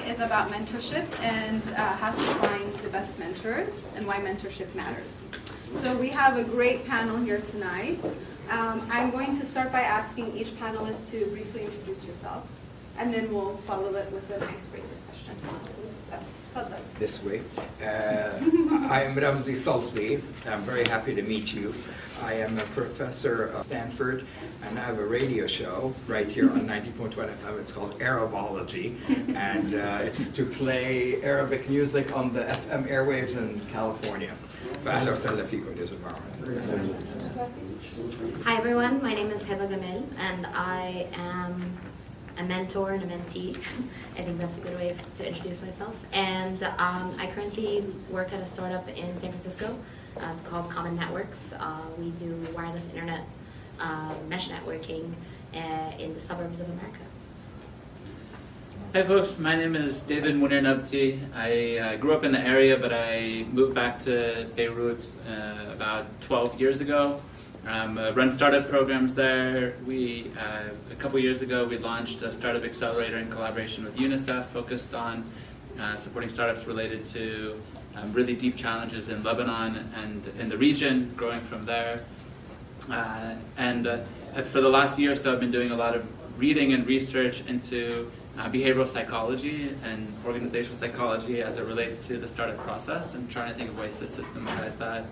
is about mentorship and how to find the best mentors and why mentorship matters. So we have a great panel here tonight. I'm going to start by asking each panelist to briefly introduce yourself, and then we'll follow it with an icebreaker question. This way. I am Ramzi Salti. I'm very happy to meet you. I am a professor at Stanford, and I have a radio show right here on 90.1 FM. It's called Arabology, and it's to play Arabic music on the FM airwaves in California. فأهلا وسهلا فيكم يا جماعة. Hi everyone, my name is Heba Gamal, and I am a mentor and a mentee. I think that's a good way to introduce myself. And I currently work at a startup in San Francisco. It's called Common Networks. We do wireless internet mesh networking in the suburbs of America. Hi folks, my name is David Munir Nabti. I grew up in the area, but I moved back to Beirut about 12 years ago. Run startup programs there. A couple years ago, we launched a startup accelerator in collaboration with UNICEF, focused on supporting startups related to really deep challenges in Lebanon and in the region, growing from there. For the last year or so, I've been doing a lot of reading and research into behavioral psychology and organizational psychology as it relates to the startup process, and trying to think of ways to systematize that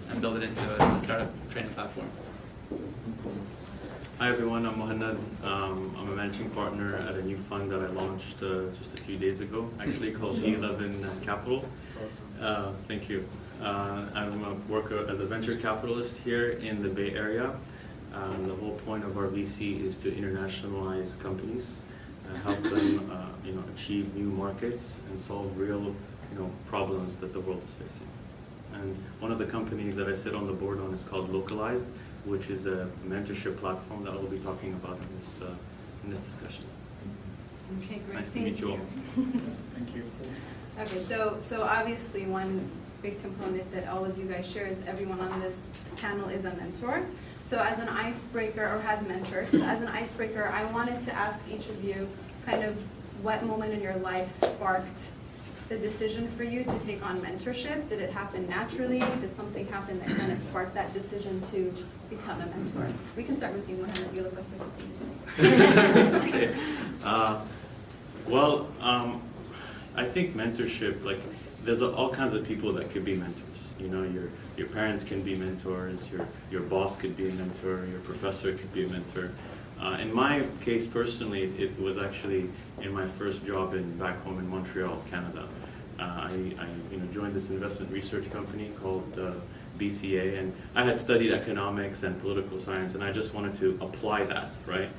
and build it into a startup training platform. Hi everyone, I'm Mohannad. I'm a managing partner at a new fund that I launched just a few days ago, actually called E11 Capital. Thank you. I'm a worker as a venture capitalist here in the Bay Area. The whole point of our VC is to internationalize companies, help them achieve new markets and solve real problems that the world is facing. And one of the companies that I sit on the board on is called Localized, which is a mentorship platform that we'll be talking about in this discussion. Okay, great. Nice to meet you all. Thank you. Okay, so obviously one big component that all of you guys share is everyone on this panel is a mentor. So as an icebreaker, or has mentored, so as an icebreaker, I wanted to ask each of you kind of what moment in your life sparked the decision for you to take on mentorship. Did it happen naturally? Did something happen that kind of sparked that decision to become a mentor? We can start with you, Mohammed. You look like there's something. Okay. I think mentorship, there's all kinds of people that could be mentors. Your parents can be mentors, your boss could be a mentor, your professor could be a mentor. In my case personally, it was actually in my first job back home in Montreal, Canada. I joined this investment research company called BCA, and I had studied economics and political science, and I just wanted to apply that, right?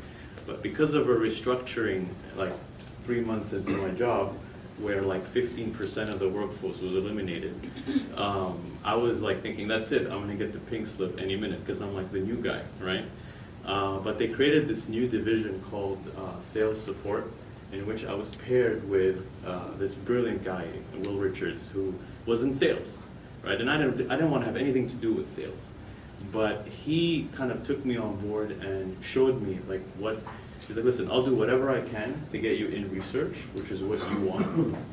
But because of a restructuring, 3 months into my job, where 15% of the workforce was eliminated, I was thinking, that's it, I'm gonna get the pink slip any minute, because I'm the new guy, right? But they created this new division called sales support, in which I was paired with this brilliant guy, Will Richards, who was in sales, right? And I didn't want to have anything to do with sales, but he kind of took me on board and showed me he's like, listen, I'll do whatever I can to get you in research, which is what you want,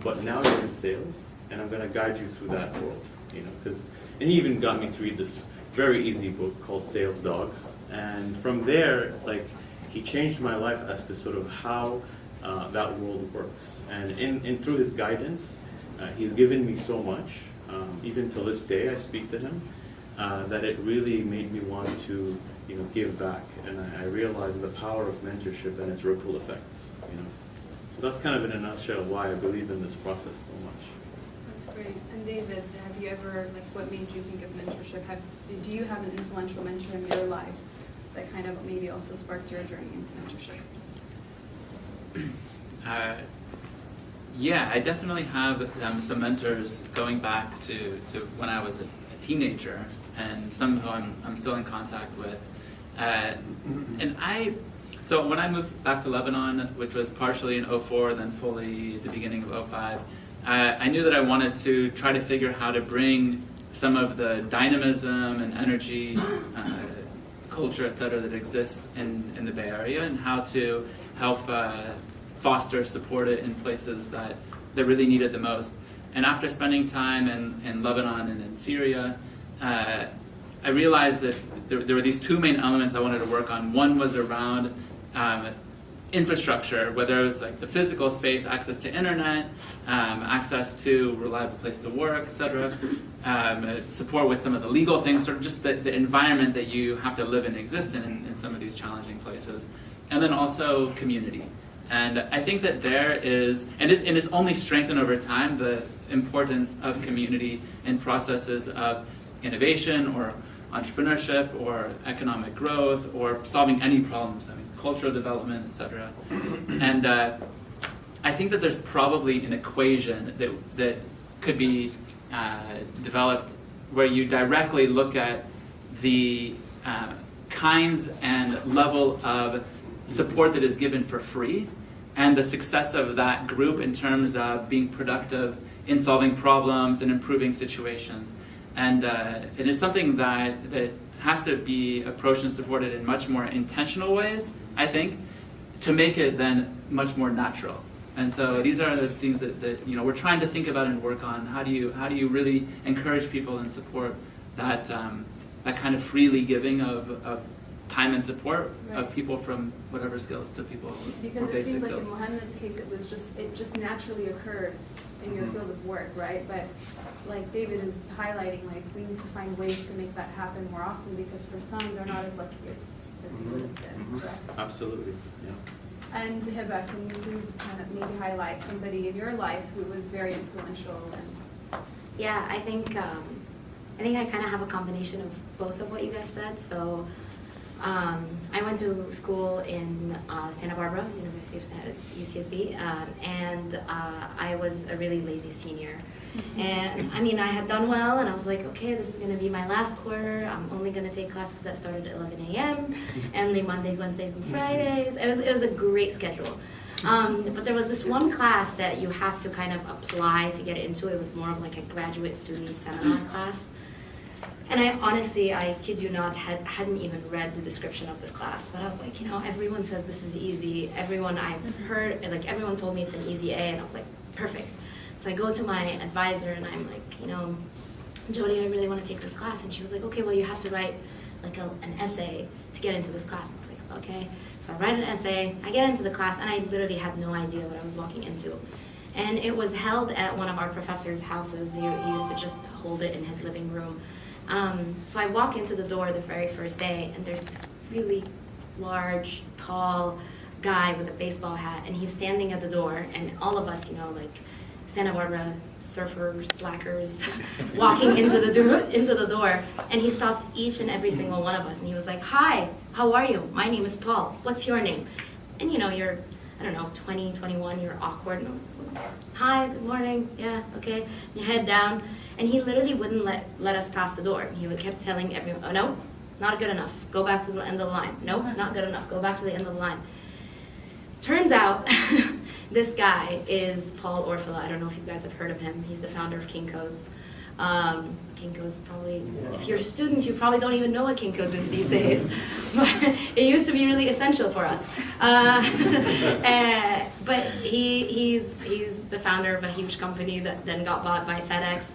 but now you're in sales, and I'm going to guide you through that world, and he even got me to read this very easy book called Sales Dogs. And from there, he changed my life as to sort of how that world works. And through his guidance, he's given me so much, even till this day I speak to him, that it really made me want to give back. And I realized the power of mentorship and its ripple effects. So that's kind of in a nutshell why I believe in this process so much. That's great. And David, have you ever, what made you think of mentorship? Do you have an influential mentor in your life that kind of maybe also sparked your journey into mentorship? Yeah, I definitely have some mentors going back to when I was a teenager, and some who I'm still in contact with. So when I moved back to Lebanon, which was partially in 2004, then fully the beginning of 2005, I knew that I wanted to try to figure out how to bring some of the dynamism and energy, culture, et cetera, that exists in the Bay Area, and how to help foster, support it in places that that really need it the most. And after spending time in Lebanon and in Syria, I realized that there were these two main elements I wanted to work on. One was around infrastructure, whether it was like the physical space, access to internet, access to reliable place to work, etc. Support with some of the legal things, sort of just the environment that you have to live and exist in some of these challenging places. And then also community. And I think that there is, and it's only strengthened over time, the importance of community in processes of innovation or entrepreneurship or economic growth or solving any problems, I mean, cultural development, etc. And I think that there's probably an equation that could be developed where you directly look at the kinds and level of support that is given for free and the success of that group in terms of being productive in solving problems and improving situations. And it is something that has to be approached and supported in much more intentional ways, I think, to make it then much more natural. And so these are the things that we're trying to think about and work on. How do you really encourage people and support that that kind of freely giving of time and support of people from whatever skills to people because for it basic seems like skills. in Mohannad's case, it just naturally occurred in your field of work, right? But like David is highlighting, like we need to find ways to make that happen more often because for some they're not as lucky as you would have been, correct? Absolutely, yeah. And Heba, can you please kind of maybe highlight somebody in your life who was very influential? And Yeah, I think I kind of have a combination of both of what you guys said. So I went to school in Santa Barbara, University of UCSB, and I was a really lazy senior. And I mean, I had done well, and I was like, okay, this is going to be my last quarter. I'm only going to take classes that started at 11 a.m. and then Mondays, Wednesdays, and Fridays. It was a great schedule. But there was this one class that you have to kind of apply to get into. It was more of like a graduate student seminar class. And I honestly, I kid you not, hadn't even read the description of this class. But I was like, everyone says this is easy. Everyone I've heard, like everyone told me it's an easy A, and I was like, perfect. So I go to my advisor and I'm like, Jody, I really want to take this class. And she was like, okay, well, you have to write like an essay to get into this class. And I was like, okay. So I write an essay, I get into the class, and I literally had no idea what I was walking into. And it was held at one of our professors' houses. He used to just hold it in his living room. So I walk into the door the very first day, and there's this really large, tall guy with a baseball hat, and he's standing at the door, and all of us, like Santa Barbara surfers, slackers, walking into the door, and he stopped each and every single one of us, and he was like, "Hi, how are you? My name is Paul. What's your name?" And you're, 20, 21, you're awkward. "Hi, good morning. Yeah, okay." You head down, and he literally wouldn't let us pass the door. He kept telling everyone, "Oh no, not good enough. Go back to the end of the line. Nope, not good enough. Go back to the end of the line." Turns out, this guy is Paul Orfila. I don't know if you guys have heard of him. He's the founder of Kinko's. Kinko's probably, if you're students, you probably don't even know what Kinko's is these days. But it used to be really essential for us. But he's the founder of a huge company that then got bought by FedEx.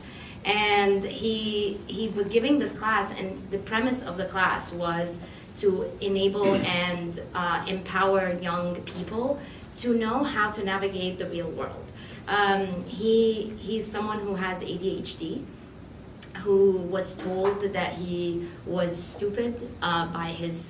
And he was giving this class, and the premise of the class was to enable and empower young people to know how to navigate the real world. He's someone who has ADHD, who was told that he was stupid by his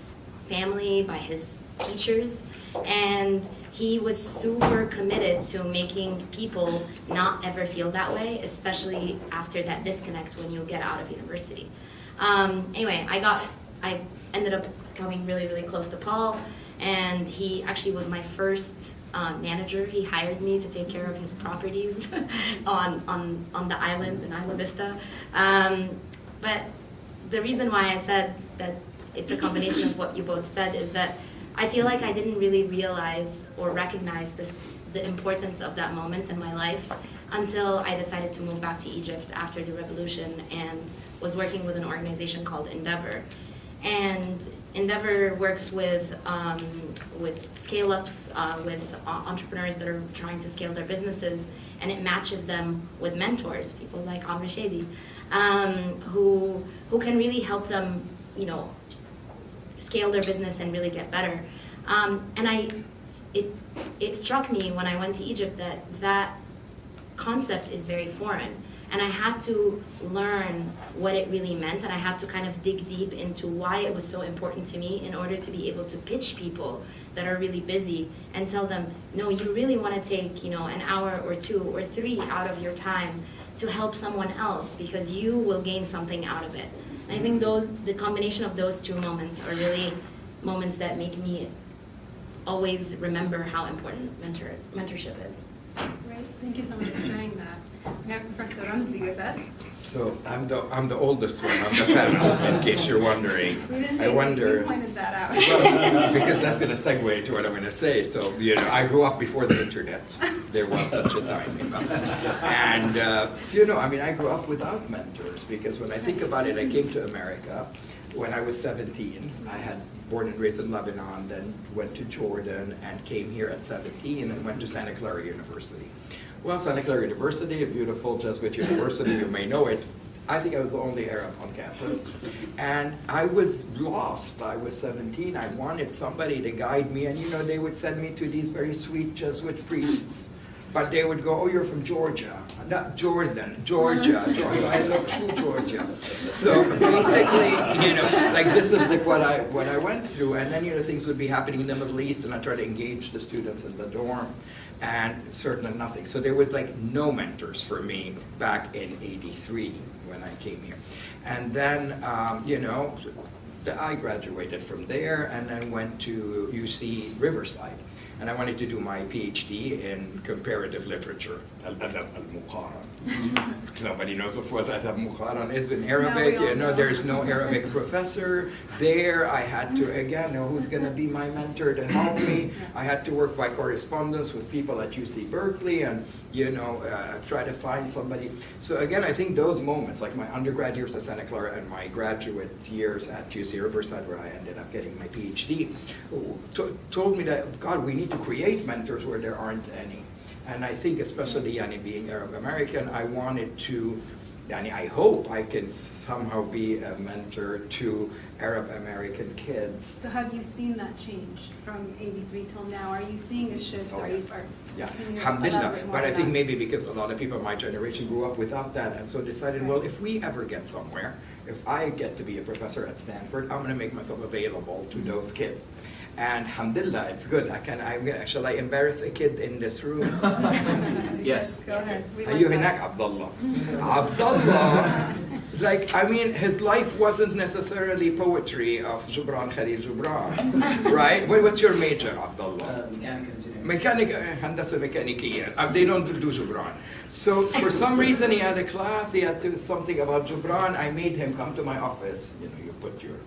family, by his teachers, and he was super committed to making people not ever feel that way, especially after that disconnect when you get out of university. Anyway, I ended up coming really, really close to Paul, and he actually was my first manager. He hired me to take care of his properties on the island in Isla Vista. But the reason why I said that it's a combination of what you both said is that I feel like I didn't really realize or recognize the importance of that moment in my life until I decided to move back to Egypt after the revolution and was working with an organization called Endeavor. And Endeavor works with scale-ups, with entrepreneurs that are trying to scale their businesses, and it matches them with mentors, people like Amr Shady, who can really help them, scale their business and really get better. It struck me when I went to Egypt that concept is very foreign. And I had to learn what it really meant, and I had to kind of dig deep into why it was so important to me in order to be able to pitch people that are really busy and tell them, no, you really want to take, an hour or 2 or 3 out of your time to help someone else, because you will gain something out of it. And I think the combination of those 2 moments are really moments that make me always remember how important mentorship is. Great, thank you so much for sharing that. We have Professor Ramzi with us. So I'm the oldest one on the panel, in case you're wondering. We didn't say I wonder. You pointed that out. Well, because that's going to segue into what I'm going to say. So, I grew up before the internet. There was such a thing. And, I grew up without mentors, because when I think about it, I came to America when I was 17. I had born and raised in Lebanon, then went to Jordan, and came here at 17, and went to Santa Clara University. Well, Santa Clara University, a beautiful Jesuit university, you may know it. I think I was the only Arab on campus. And I was lost. I was 17. I wanted somebody to guide me. And, they would send me to these very sweet Jesuit priests. But they would go, oh, you're from Georgia. Not Jordan, Georgia. I look through Georgia. So basically, this is what I went through. And then, things would be happening in the Middle East, and I tried to engage the students in the dorm. And certainly nothing. So there was no mentors for me back in '83 when I came here. And then, I graduated from there and then went to UC Riverside. And I wanted to do my PhD in comparative literature. Nobody knows what Adab Muqaran is in Arabic. There's no Arabic professor there. I had to, again, know who's going to be my mentor to help me. I had to work by correspondence with people at UC Berkeley and, try to find somebody. So again, I think those moments, like my undergrad years at Santa Clara and my graduate years at UC Riverside, where I ended up getting my PhD, told me that, God, we need to create mentors where there aren't any. And I think especially being Arab American, I wanted to, I hope I can somehow be a mentor to Arab American kids. So have you seen that change from '83 till now? Are you seeing a shift? Oh, yes. Yeah, can you Hamdullah. elaborate more But I on think that? maybe because a lot of people in my generation grew up without that, and so decided, well, if we ever get somewhere, if I get to be a professor at Stanford, I'm going to make myself available to those kids. And Hamdullah, it's good. Shall I embarrass a kid in this room? Yes. Go ahead. We Are like you that. Hinak, Abdullah? Abdullah, I mean, his life wasn't necessarily poetry of Jubran Khalil Jubran, right? What's your major, Abdullah? Handasa Mechanikiya. They don't do Jubran. So for some reason he had a class, he had to do something about Jubran. I made him come to my office. You know, you put your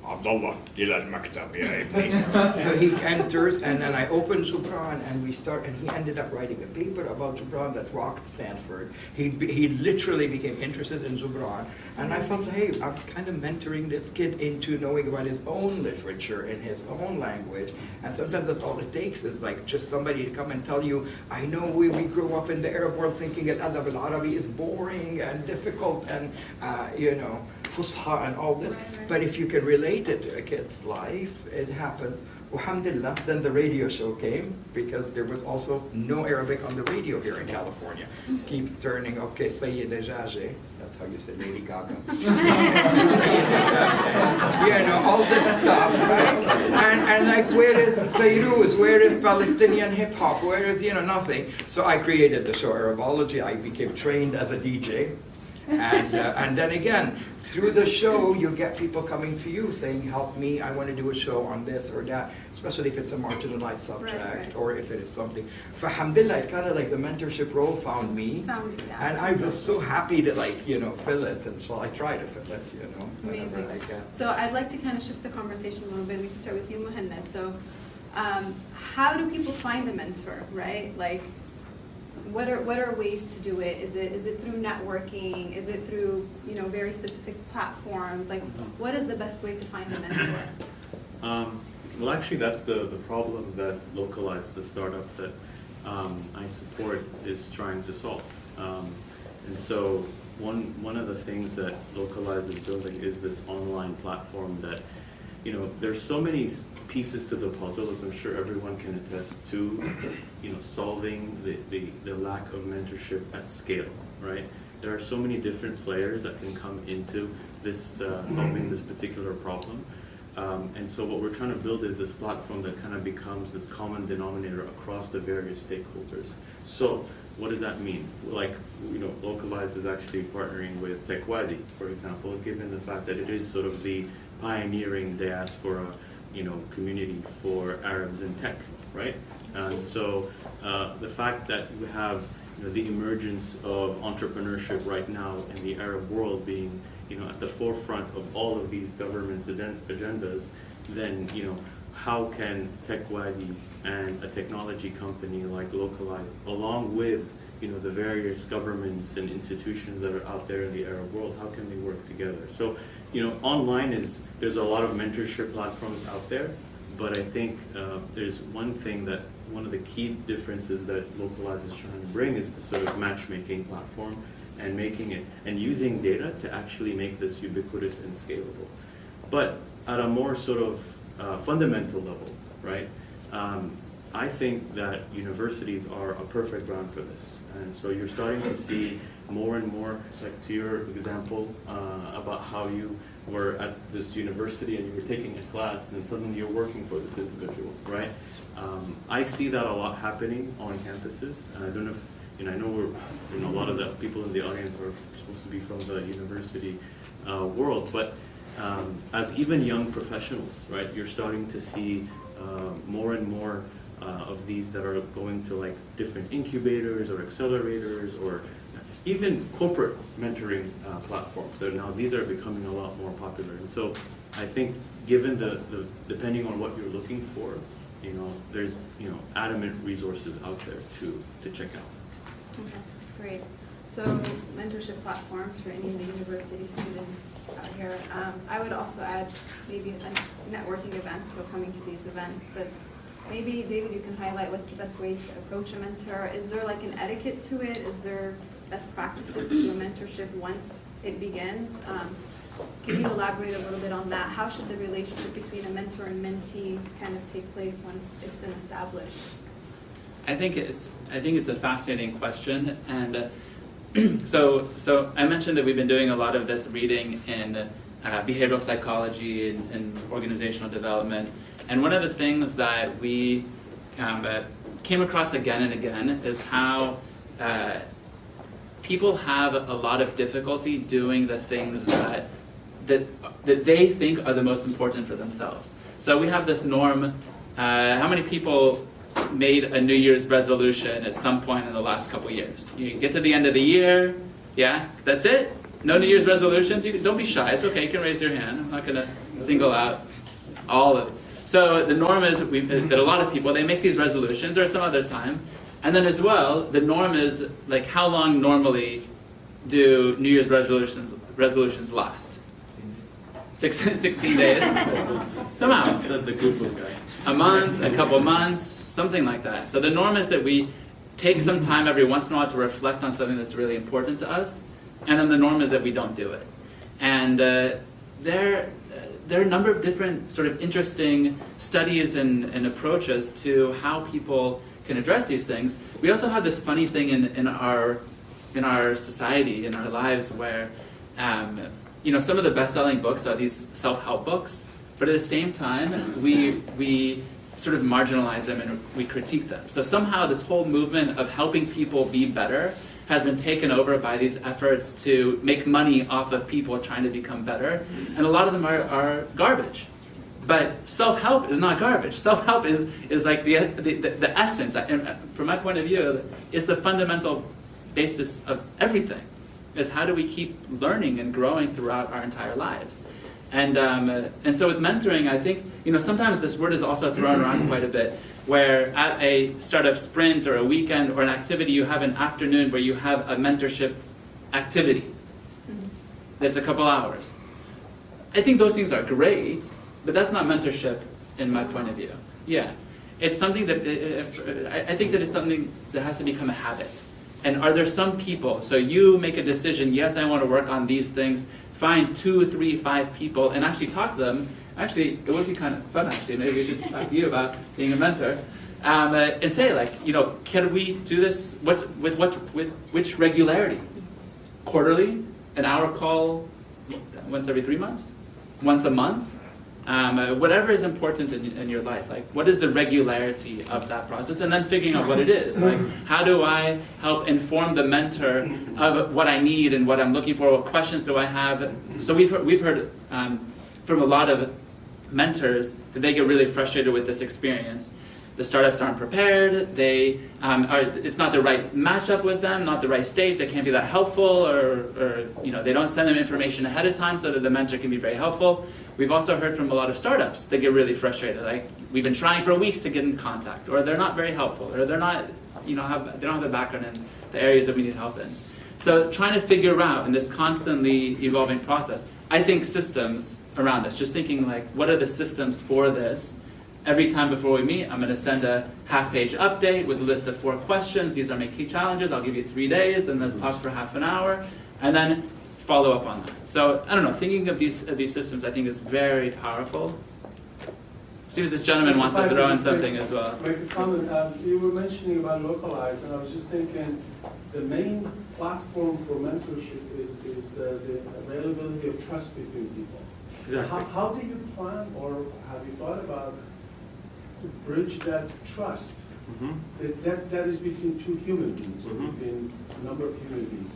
Abdullah, ila al-maktab, ya ibni. So he enters, and then I open Jubran, and we start, and he ended up writing a paper about Jubran that rocked Stanford. He literally became interested in Jubran, and I felt, hey, I'm kind of mentoring this kid into knowing about his own literature in his own language, and sometimes that's all it takes, is like just somebody to come and tell you, I know we grew up in the Arab world thinking that Adab al-Arabi is boring and difficult and, you know, Fusha and all this, but if you can relate it to a kid's life, it happens. Alhamdulillah, then the radio show came, because there was also no Arabic on the radio here in California. Keep turning, okay, Sayyida Jaje, that's how you say Lady Gaga. You know, all this stuff, right? And like, where is Fairuz? Where is Palestinian hip hop? Where is, you know, nothing. So I created the show Arabology. I became trained as a DJ. And then again, through the show, you get people coming to you saying, help me, I want to do a show on this or that, especially if it's a marginalized subject, right. or if it is something. For Alhamdulillah, it kind of like the mentorship role found me, and I was so happy to, like, you know, fill it, and so I try to fill it, you know, whenever I Amazing. can. So I'd like to kind of shift the conversation a little bit. We can start with you, Mohannad. So how do people find a mentor, right? Like, what are ways to do it? Is it through networking? Is it through, you know, very specific platforms? Like, what is the best way to find a mentor? Well, actually, that's the problem that Localized, the startup that I support, is trying to solve. And so one of the things that Localized is building is this online platform that, you know, there's so many pieces to the puzzle, as I'm sure everyone can attest to, you know, solving the lack of mentorship at scale, right? There are so many different players that can come into this, solving this particular problem. And so what we're trying to build is this platform that kind of becomes this common denominator across the various stakeholders. So what does that mean? Like, you know, Localized is actually partnering with TechWadi, for example, given the fact that it is sort of the pioneering diaspora, you know, community for Arabs in tech, right? And so the fact that we have, you know, the emergence of entrepreneurship right now in the Arab world being, you know, at the forefront of all of these governments' agendas, then, you know, how can TechWadi and a technology company like Localized, along with, you know, the various governments and institutions that are out there in the Arab world, how can they work together? So, you know, online there's a lot of mentorship platforms out there, but I think there's one of the key differences that Localized is trying to bring is the sort of matchmaking platform and making it, and using data to actually make this ubiquitous and scalable. But at a more sort of fundamental level, right? I think that universities are a perfect ground for this. And so you're starting to see more and more, like to your example about how you were at this university and you were taking a class and then suddenly you're working for this individual, right? I see that a lot happening on campuses. And I don't know if, you know, I know a lot of the people in the audience are supposed to be from the university world, but as even young professionals, right, you're starting to see more and more of these that are going to like different incubators or accelerators or even corporate mentoring platforms. Now these are becoming a lot more popular. And so I think given the depending on what you're looking for, you know, there's, you know, adamant resources out there to check out. Okay, great. So mentorship platforms for any of the university students out here. I would also add maybe networking events, so coming to these events, but maybe David, you can highlight what's the best way to approach a mentor. Is there like an etiquette to it? Is there best practices to a mentorship once it begins? Can you elaborate a little bit on that? How should the relationship between a mentor and mentee kind of take place once it's been established? I think it's a fascinating question, and so I mentioned that we've been doing a lot of this reading in behavioral psychology and organizational development, and one of the things that we came across again and again is how people have a lot of difficulty doing the things that they think are the most important for themselves. So we have this norm. How many people made a New Year's resolution at some point in the last couple years? You get to the end of the year, yeah, that's it? No New Year's resolutions? Don't be shy, it's okay, you can raise your hand. I'm not going to single out all of it. So the norm is that a lot of people, they make these resolutions or some other time, and then as well, the norm is like how long normally do New Year's resolutions last? 16 days? Somehow. Said the Google guy. A month, a couple months, something like that. So the norm is that we take some time every once in a while to reflect on something that's really important to us, and then the norm is that we don't do it. And there are a number of different sort of interesting studies and approaches to how people can address these things. We also have this funny thing in our society, in our lives, where you know, some of the best-selling books are these self-help books, but at the same time, we sort of marginalize them and we critique them. So somehow this whole movement of helping people be better has been taken over by these efforts to make money off of people trying to become better, and a lot of them are garbage. But self-help is not garbage. Self-help is like the essence, from my point of view, is the fundamental basis of everything. Is how do we keep learning and growing throughout our entire lives. And so with mentoring, I think, you know, sometimes this word is also thrown around quite a bit. where at a startup sprint or a weekend or an activity, you have an afternoon where you have a mentorship activity that's a couple hours. I think those things are great, but that's not mentorship in my point of view. Yeah, it's something that, I think that it's something that has to become a habit. And are there some people, so you make a decision, yes, I want to work on these things, find 2, 3, 5 people and actually talk to them. Actually, it would be kind of fun actually, maybe we should talk to you about being a mentor. And say like, you know, can we do this, with which regularity? Quarterly, an hour call once every 3 months? Once a month? Whatever is important in your life, like what is the regularity of that process, and then figuring out what it is. Like, how do I help inform the mentor of what I need and what I'm looking for? What questions do I have? So we've heard from a lot of mentors that they get really frustrated with this experience. The startups aren't prepared. It's not the right matchup with them, not the right stage. They can't be that helpful, or you know, they don't send them information ahead of time so that the mentor can be very helpful. We've also heard from a lot of startups that get really frustrated. Like, we've been trying for weeks to get in contact, or they're not very helpful, or they're not, you know, they don't have the background in the areas that we need help in. So trying to figure out in this constantly evolving process, I think systems around this, just thinking like, what are the systems for this? Every time before we meet, I'm going to send a half-page update with a list of 4 questions. These are my key challenges. I'll give you 3 days, then let's talk for half an hour, and then follow up on that. So I don't know, thinking of these systems I think is very powerful. See if this gentleman wants to throw in something as well. Make a comment. You were mentioning about Localized, and I was just thinking the main platform for mentorship is the availability of trust between people. Exactly. How do you plan, or have you thought about to bridge that trust that is between 2 human beings, or between a number of human beings?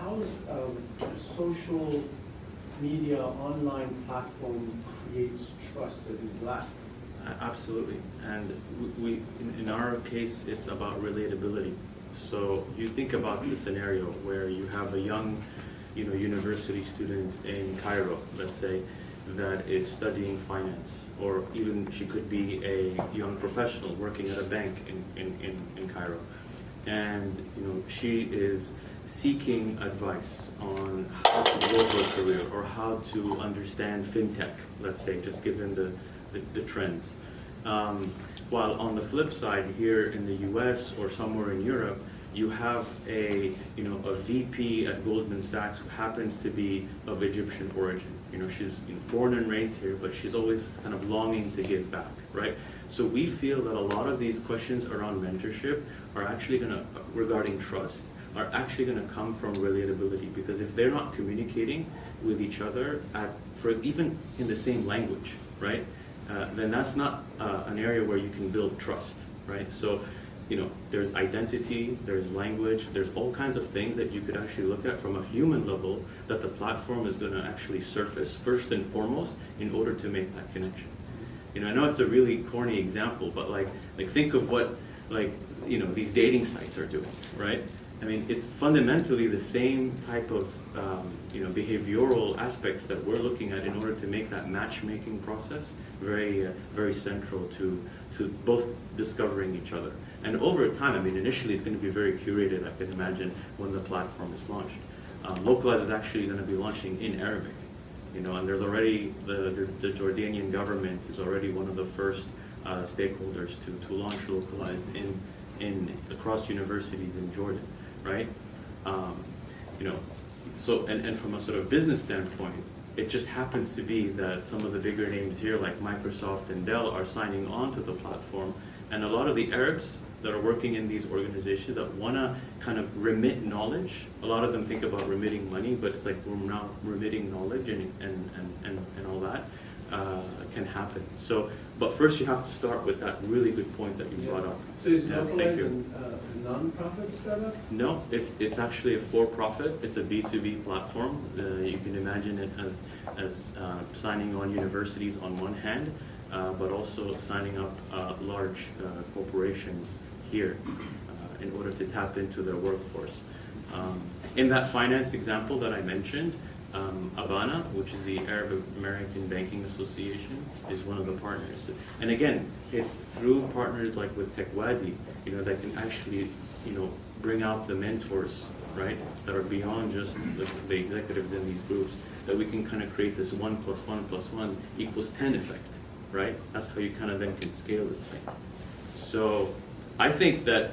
How is a social media online platform creates trust that is lasting? Absolutely, and in our case, it's about relatability. So you think about the scenario where you have a young, you know, university student in Cairo, let's say, that is studying finance, or even she could be a young professional working at a bank in Cairo, and you know, she is seeking advice on how to grow her career or how to understand fintech, let's say, just given the trends. While on the flip side, here in the US or somewhere in Europe, you have a VP at Goldman Sachs who happens to be of Egyptian origin. You know, she's born and raised here, but she's always kind of longing to give back, right? So we feel that a lot of these questions around mentorship are actually regarding trust, are actually going to come from relatability, because if they're not communicating with each other even in the same language, right, then that's not an area where you can build trust, right? So, you know, there's identity, there's language, there's all kinds of things that you could actually look at from a human level that the platform is going to actually surface first and foremost in order to make that connection. You know, I know it's a really corny example, but like think of what these dating sites are doing, right? I mean, it's fundamentally the same type of behavioral aspects that we're looking at in order to make that matchmaking process very very central to both discovering each other. And over time, I mean, initially it's going to be very curated, I can imagine, when the platform is launched. Localized is actually going to be launching in Arabic, you know, and there's already the Jordanian government is already one of the first stakeholders to launch Localized across universities in Jordan, right? So and from a sort of business standpoint, it just happens to be that some of the bigger names here, like Microsoft and Dell, are signing on to the platform, and a lot of the Arabs that are working in these organizations that want to kind of remit knowledge. A lot of them think about remitting money, but it's like we're now remitting knowledge and all that can happen. So, but first you have to start with that really good point that you brought up. So is Localized a non-profit startup? No, it's actually a for-profit. It's a B2B platform. You can imagine it as signing on universities on one hand, but also signing up large corporations here in order to tap into their workforce. In that finance example that I mentioned, Abana, which is the Arab American Banking Association, is one of the partners. And again, it's through partners like with TechWadi, that can actually, bring out the mentors, right, that are beyond just the executives in these groups, that we can kind of create this 1 + 1 + 1 = 10 effect, right? That's how you kind of then can scale this thing. So I think that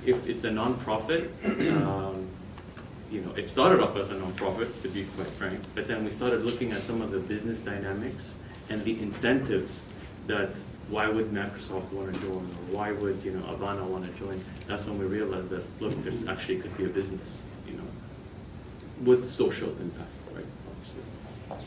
if it's a nonprofit, it started off as a nonprofit, to be quite frank, but then we started looking at some of the business dynamics and the incentives that why would Microsoft want to join, or why would Abana want to join? That's when we realized that, look, there's actually could be a business, with social impact, right? Obviously.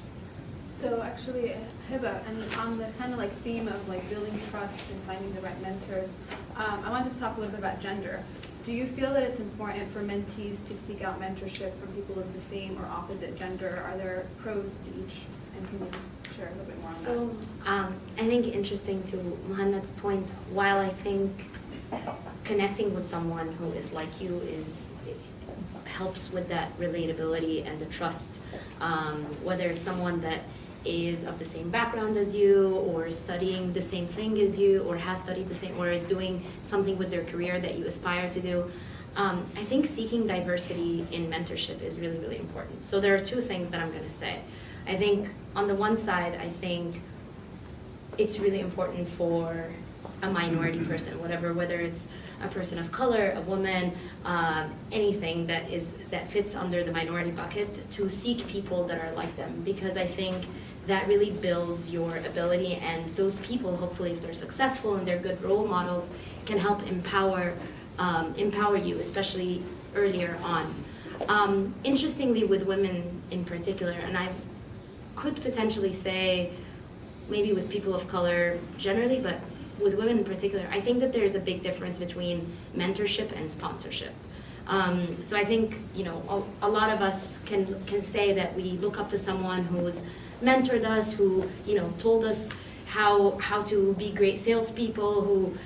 So actually, Heba, and on the kind of like theme of like building trust and finding the right mentors, I wanted to talk a little bit about gender. Do you feel that it's important for mentees to seek out mentorship from people of the same or opposite gender? Are there pros to each? And can you share a little bit more on that? So I think interesting to Mohannad's point, while I think connecting with someone who is like you helps with that relatability and the trust, whether it's someone that is of the same background as you, or studying the same thing as you, or has studied the same, or is doing something with their career that you aspire to do. I think seeking diversity in mentorship is really, really important. So there are two things that I'm going to say. I think on the one side, I think it's really important for a minority person, whether it's a person of color, a woman, anything that fits under the minority bucket, to seek people that are like them, because I think that really builds your ability, and those people, hopefully, if they're successful and they're good role models, can help empower you, especially earlier on. Interestingly, with women in particular, and I could potentially say maybe with people of color generally, but with women in particular, I think that there's a big difference between mentorship and sponsorship. So I think, a lot of us can say that we look up to someone who's mentored us, who, told us how to be great salespeople, who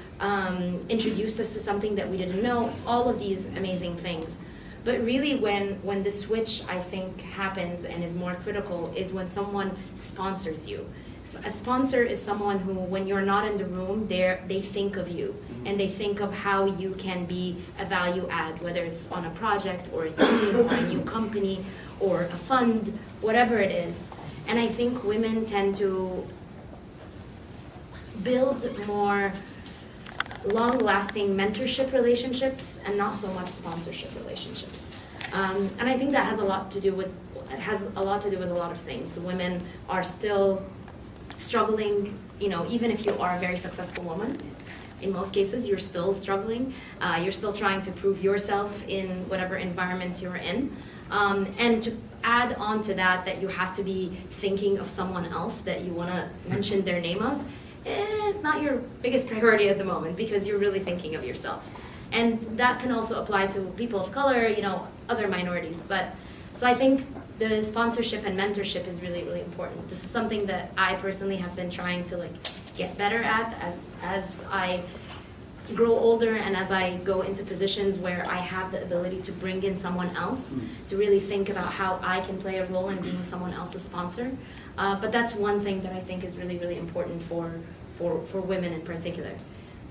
introduced us to something that we didn't know, all of these amazing things. But really when the switch, I think, happens and is more critical is when someone sponsors you. So a sponsor is someone who, when you're not in the room, they think of you, and they think of how you can be a value add, whether it's on a project or a team or a new company or a fund, whatever it is. And I think women tend to build more long-lasting mentorship relationships and not so much sponsorship relationships. And I think that has a lot to do with a lot of things. Women are still struggling, even if you are a very successful woman. In most cases, you're still struggling. You're still trying to prove yourself in whatever environment you're in. And to add on to that you have to be thinking of someone else that you want to mention their name of, it's not your biggest priority at the moment, because you're really thinking of yourself. And that can also apply to people of color, other minorities. So I think the sponsorship and mentorship is really, really important. This is something that I personally have been trying to get better at as I grow older and as I go into positions where I have the ability to bring in someone else, to really think about how I can play a role in being someone else's sponsor. But that's one thing that I think is really, really important for women in particular.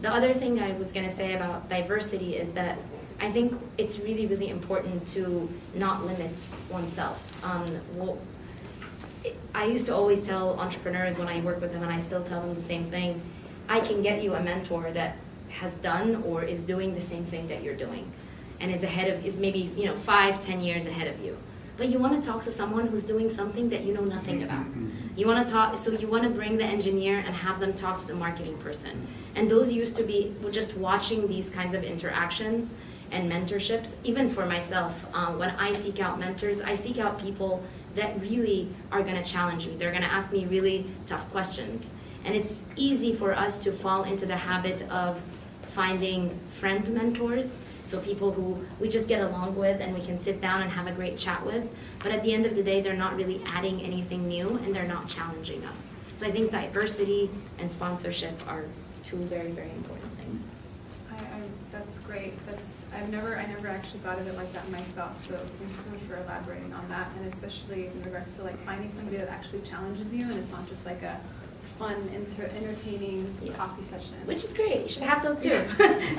The other thing I was going to say about diversity is that I think it's really, really important to not limit oneself. I used to always tell entrepreneurs when I work with them, and I still tell them the same thing, I can get you a mentor that has done or is doing the same thing that you're doing, and is maybe 5-10 years ahead of you. But you want to talk to someone who's doing something that you know nothing about. You want to bring the engineer and have them talk to the marketing person. And those used to be just watching these kinds of interactions and mentorships. Even for myself, when I seek out mentors, I seek out people that really are going to challenge me. They're going to ask me really tough questions. And it's easy for us to fall into the habit of finding friend mentors. So people who we just get along with and we can sit down and have a great chat with. But at the end of the day, they're not really adding anything new, and they're not challenging us. So I think diversity and sponsorship are two very, very important things. That's great. I never actually thought of it like that myself. So thank you so much for elaborating on that, and especially in regards to like finding somebody that actually challenges you, and it's not just like a fun, entertaining coffee session. Which is great. You should have those too.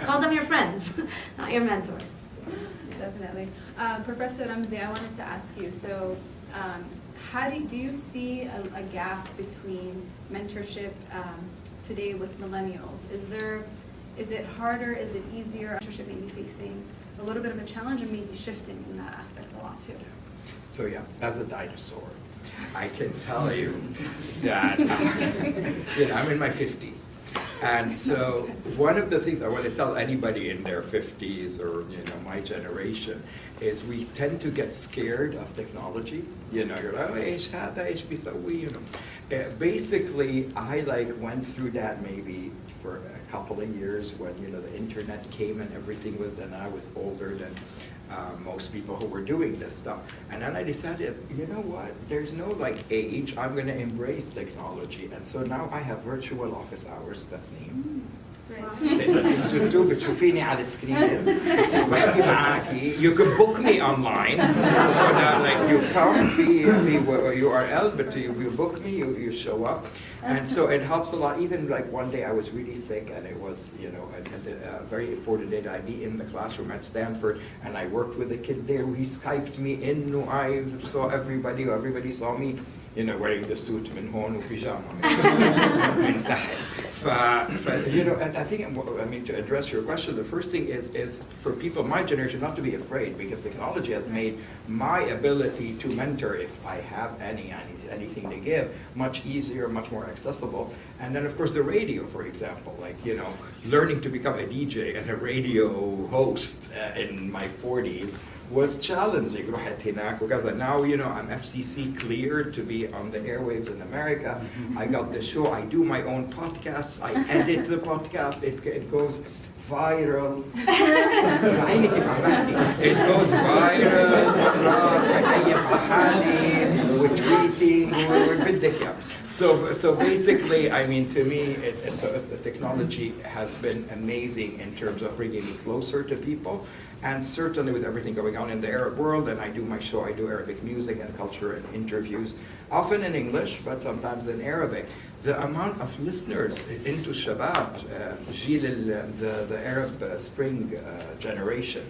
Call them your friends, not your mentors. So, yeah. Definitely. Professor Ramzi, I wanted to ask you, so how do you see a gap between mentorship today with millennials? Is it harder? Is it easier? Mentorship may be facing a little bit of a challenge and maybe shifting in that aspect a lot too. So yeah, as a dinosaur, I can tell you that I'm in my 50s. And so one of the things I want to tell anybody in their 50s or my generation is we tend to get scared of technology. You're like, oh, إيش هذا إيش بيسوي, Basically, I went through that maybe for a couple of years when the internet came and everything was, and I was older than most people who were doing this stuff. And then I decided, you know what, there's no age, I'm going to embrace technology. And so now I have virtual office hours, Tasneem. بتشوفيني على السكرين بحكي معاكي. You can book me online so that you come في URL, but you book me, you show up. And so it helps a lot. Even one day I was really sick and it was, a very important day that I'd be in the classroom at Stanford and I worked with a kid there who he Skyped me in, I saw everybody saw me, wearing the suit من هون وبيجامة من تحت. I think, to address your question, the first thing is for people my generation not to be afraid, because technology has made my ability to mentor, if I have anything to give, much easier, much more accessible. And then, of course, the radio, for example, learning to become a DJ and a radio host in my 40s was challenging. Because now, I'm FCC cleared to be on the airwaves in America. I got the show. I do my own podcasts. I edit the podcast. It goes viral. It goes viral. So basically, to me, the technology has been amazing in terms of bringing me closer to people. And certainly with everything going on in the Arab world, and I do my show, I do Arabic music and culture and interviews, often in English, but sometimes in Arabic. The amount of listeners into Shabab, the Arab Spring generation,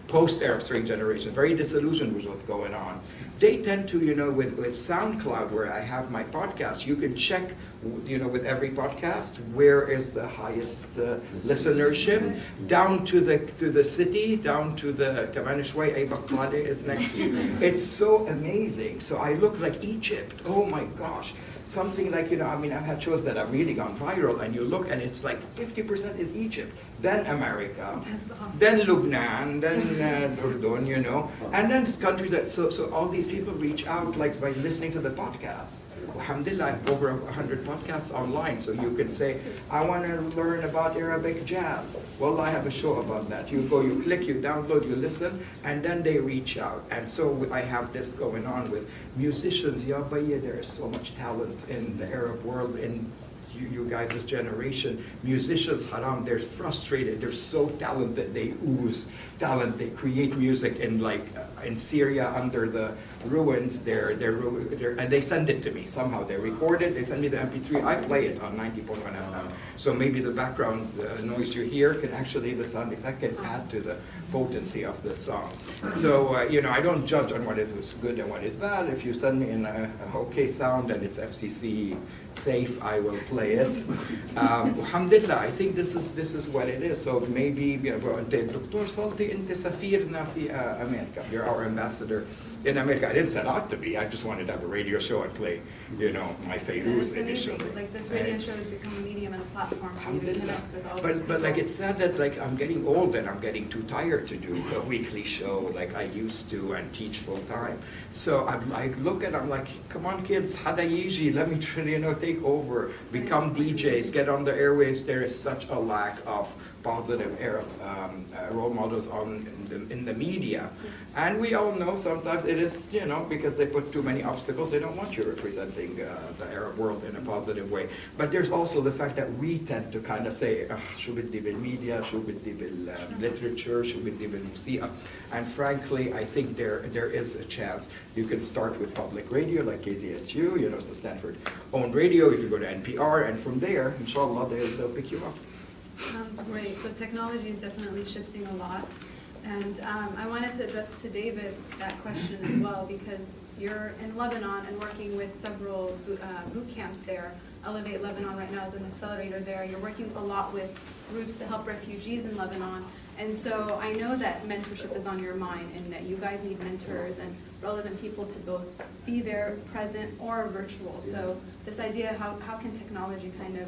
post-Arab Spring generation, very disillusioned with what's going on. They tend to, with SoundCloud, where I have my podcast, you can check, with every podcast, where is the highest listenership, down to the city, down to the Kaman Shway, Heba Gamal is next to you. It's so amazing. So I look like Egypt. Oh my gosh. Something like, I've had shows that have really gone viral, and you look and it's 50% is Egypt, then America, awesome. Then Lebanon, then Jordan, and then countries that, so all these people reach out by listening to the podcast. Hamdullah, over 100 podcasts online, so you can say, I want to learn about Arabic jazz. Well, I have a show about that. You go, you click, you download, you listen, and then they reach out. And so I have this going on with musicians. Ya Bayya, there is so much talent in the Arab world, in you guys' generation. Musicians, haram, they're frustrated. They're so talented. They ooze talent. They create music in Syria under the ruins. And they send it to me somehow. They record it. They send me the MP3. I play it on 90.1 FM. So maybe the background noise you hear can actually, the sound effect can add to the potency of the song. So I don't judge on what is good and what is bad. If you send me an okay sound and it's FCC safe, I will play it. Alhamdulillah, I think this is what it is. So maybe, Dr. Salti, أنت سفيرنا في America. You're our ambassador in America. I didn't set out to be. I just wanted to have a radio show and play, my Fairuz initially. This radio show has become a medium and a platform for you to connect with all But it's sad that I'm getting old and I'm getting too tired to do a weekly show like I used to and teach full time. So I look at, I'm like, come on kids, hada yiji, let me take over, become DJs, get on the airwaves. There is such a lack of positive Arab role models in the media. And we all know sometimes it is, because they put too many obstacles, they don't want you representing the Arab world in a positive way. But there's also the fact that we tend to kind of say, شو بدي بالmedia, شو بدي بالliterature, شو بدي بالموسيقى. And frankly, I think there is a chance. You can start with public radio like KZSU, it's the Stanford owned radio. You can go to NPR, and from there, inshallah, they'll pick you up. Sounds great. So technology is definitely shifting a lot. And I wanted to address to David that question as well, because you're in Lebanon and working with several boot camps there. Elevate Lebanon right now is an accelerator there. You're working a lot with groups to help refugees in Lebanon. And so I know that mentorship is on your mind and that you guys need mentors and relevant people to both be there, present, or virtual. So this idea, how can technology kind of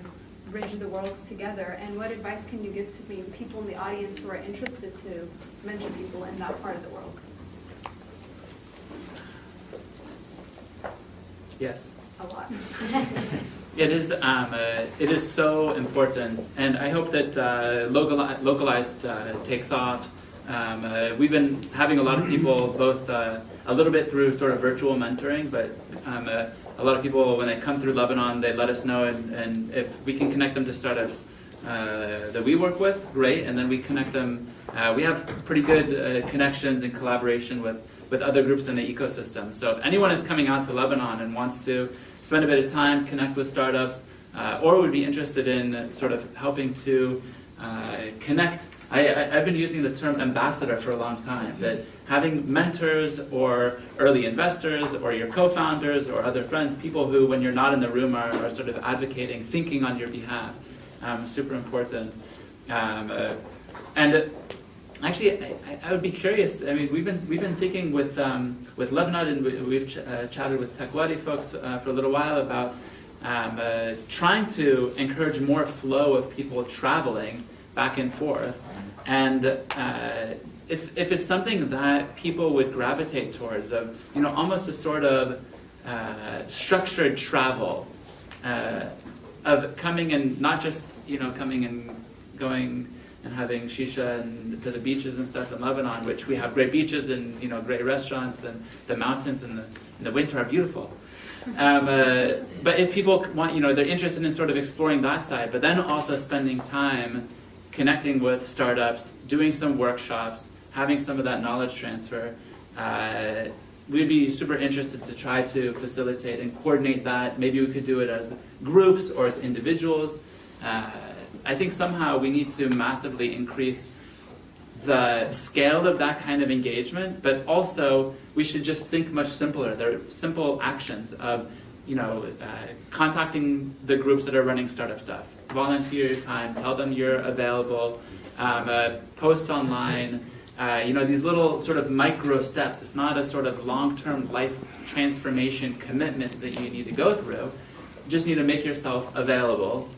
bridge the worlds together? And what advice can you give to people in the audience who are interested to mentor people in that part of the world? Yes. A lot. It is so important, and I hope that Localized takes off. We've been having a lot of people, both a little bit through sort of virtual mentoring, but a lot of people, when they come through Lebanon, they let us know, and if we can connect them to startups that we work with, great, and then we connect them. We have pretty good connections and collaboration with other groups in the ecosystem. So if anyone is coming out to Lebanon and wants to spend a bit of time, connect with startups, or would be interested in sort of helping to connect. I've been using the term ambassador for a long time, that having mentors or early investors or your co-founders or other friends, people who, when you're not in the room, are sort of advocating, thinking on your behalf, super important. And actually, I would be curious. I mean, we've been thinking with Lebanon, and we've chatted with TechWadi folks for a little while about trying to encourage more flow of people traveling back and forth. And if it's something that people would gravitate towards, of almost a sort of structured travel, of coming and not just coming and going and having shisha and to the beaches and stuff in Lebanon, which we have great beaches and great restaurants, and the mountains in the winter are beautiful. But if people want, they're interested in sort of exploring that side, but then also spending time connecting with startups, doing some workshops, having some of that knowledge transfer, we'd be super interested to try to facilitate and coordinate that. Maybe we could do it as groups or as individuals. I think somehow we need to massively increase the scale of that kind of engagement, but also we should just think much simpler. There are simple actions of, contacting the groups that are running startup stuff. Volunteer your time, tell them you're available, post online, these little sort of micro steps. It's not a sort of long-term life transformation commitment that you need to go through. You just need to make yourself available,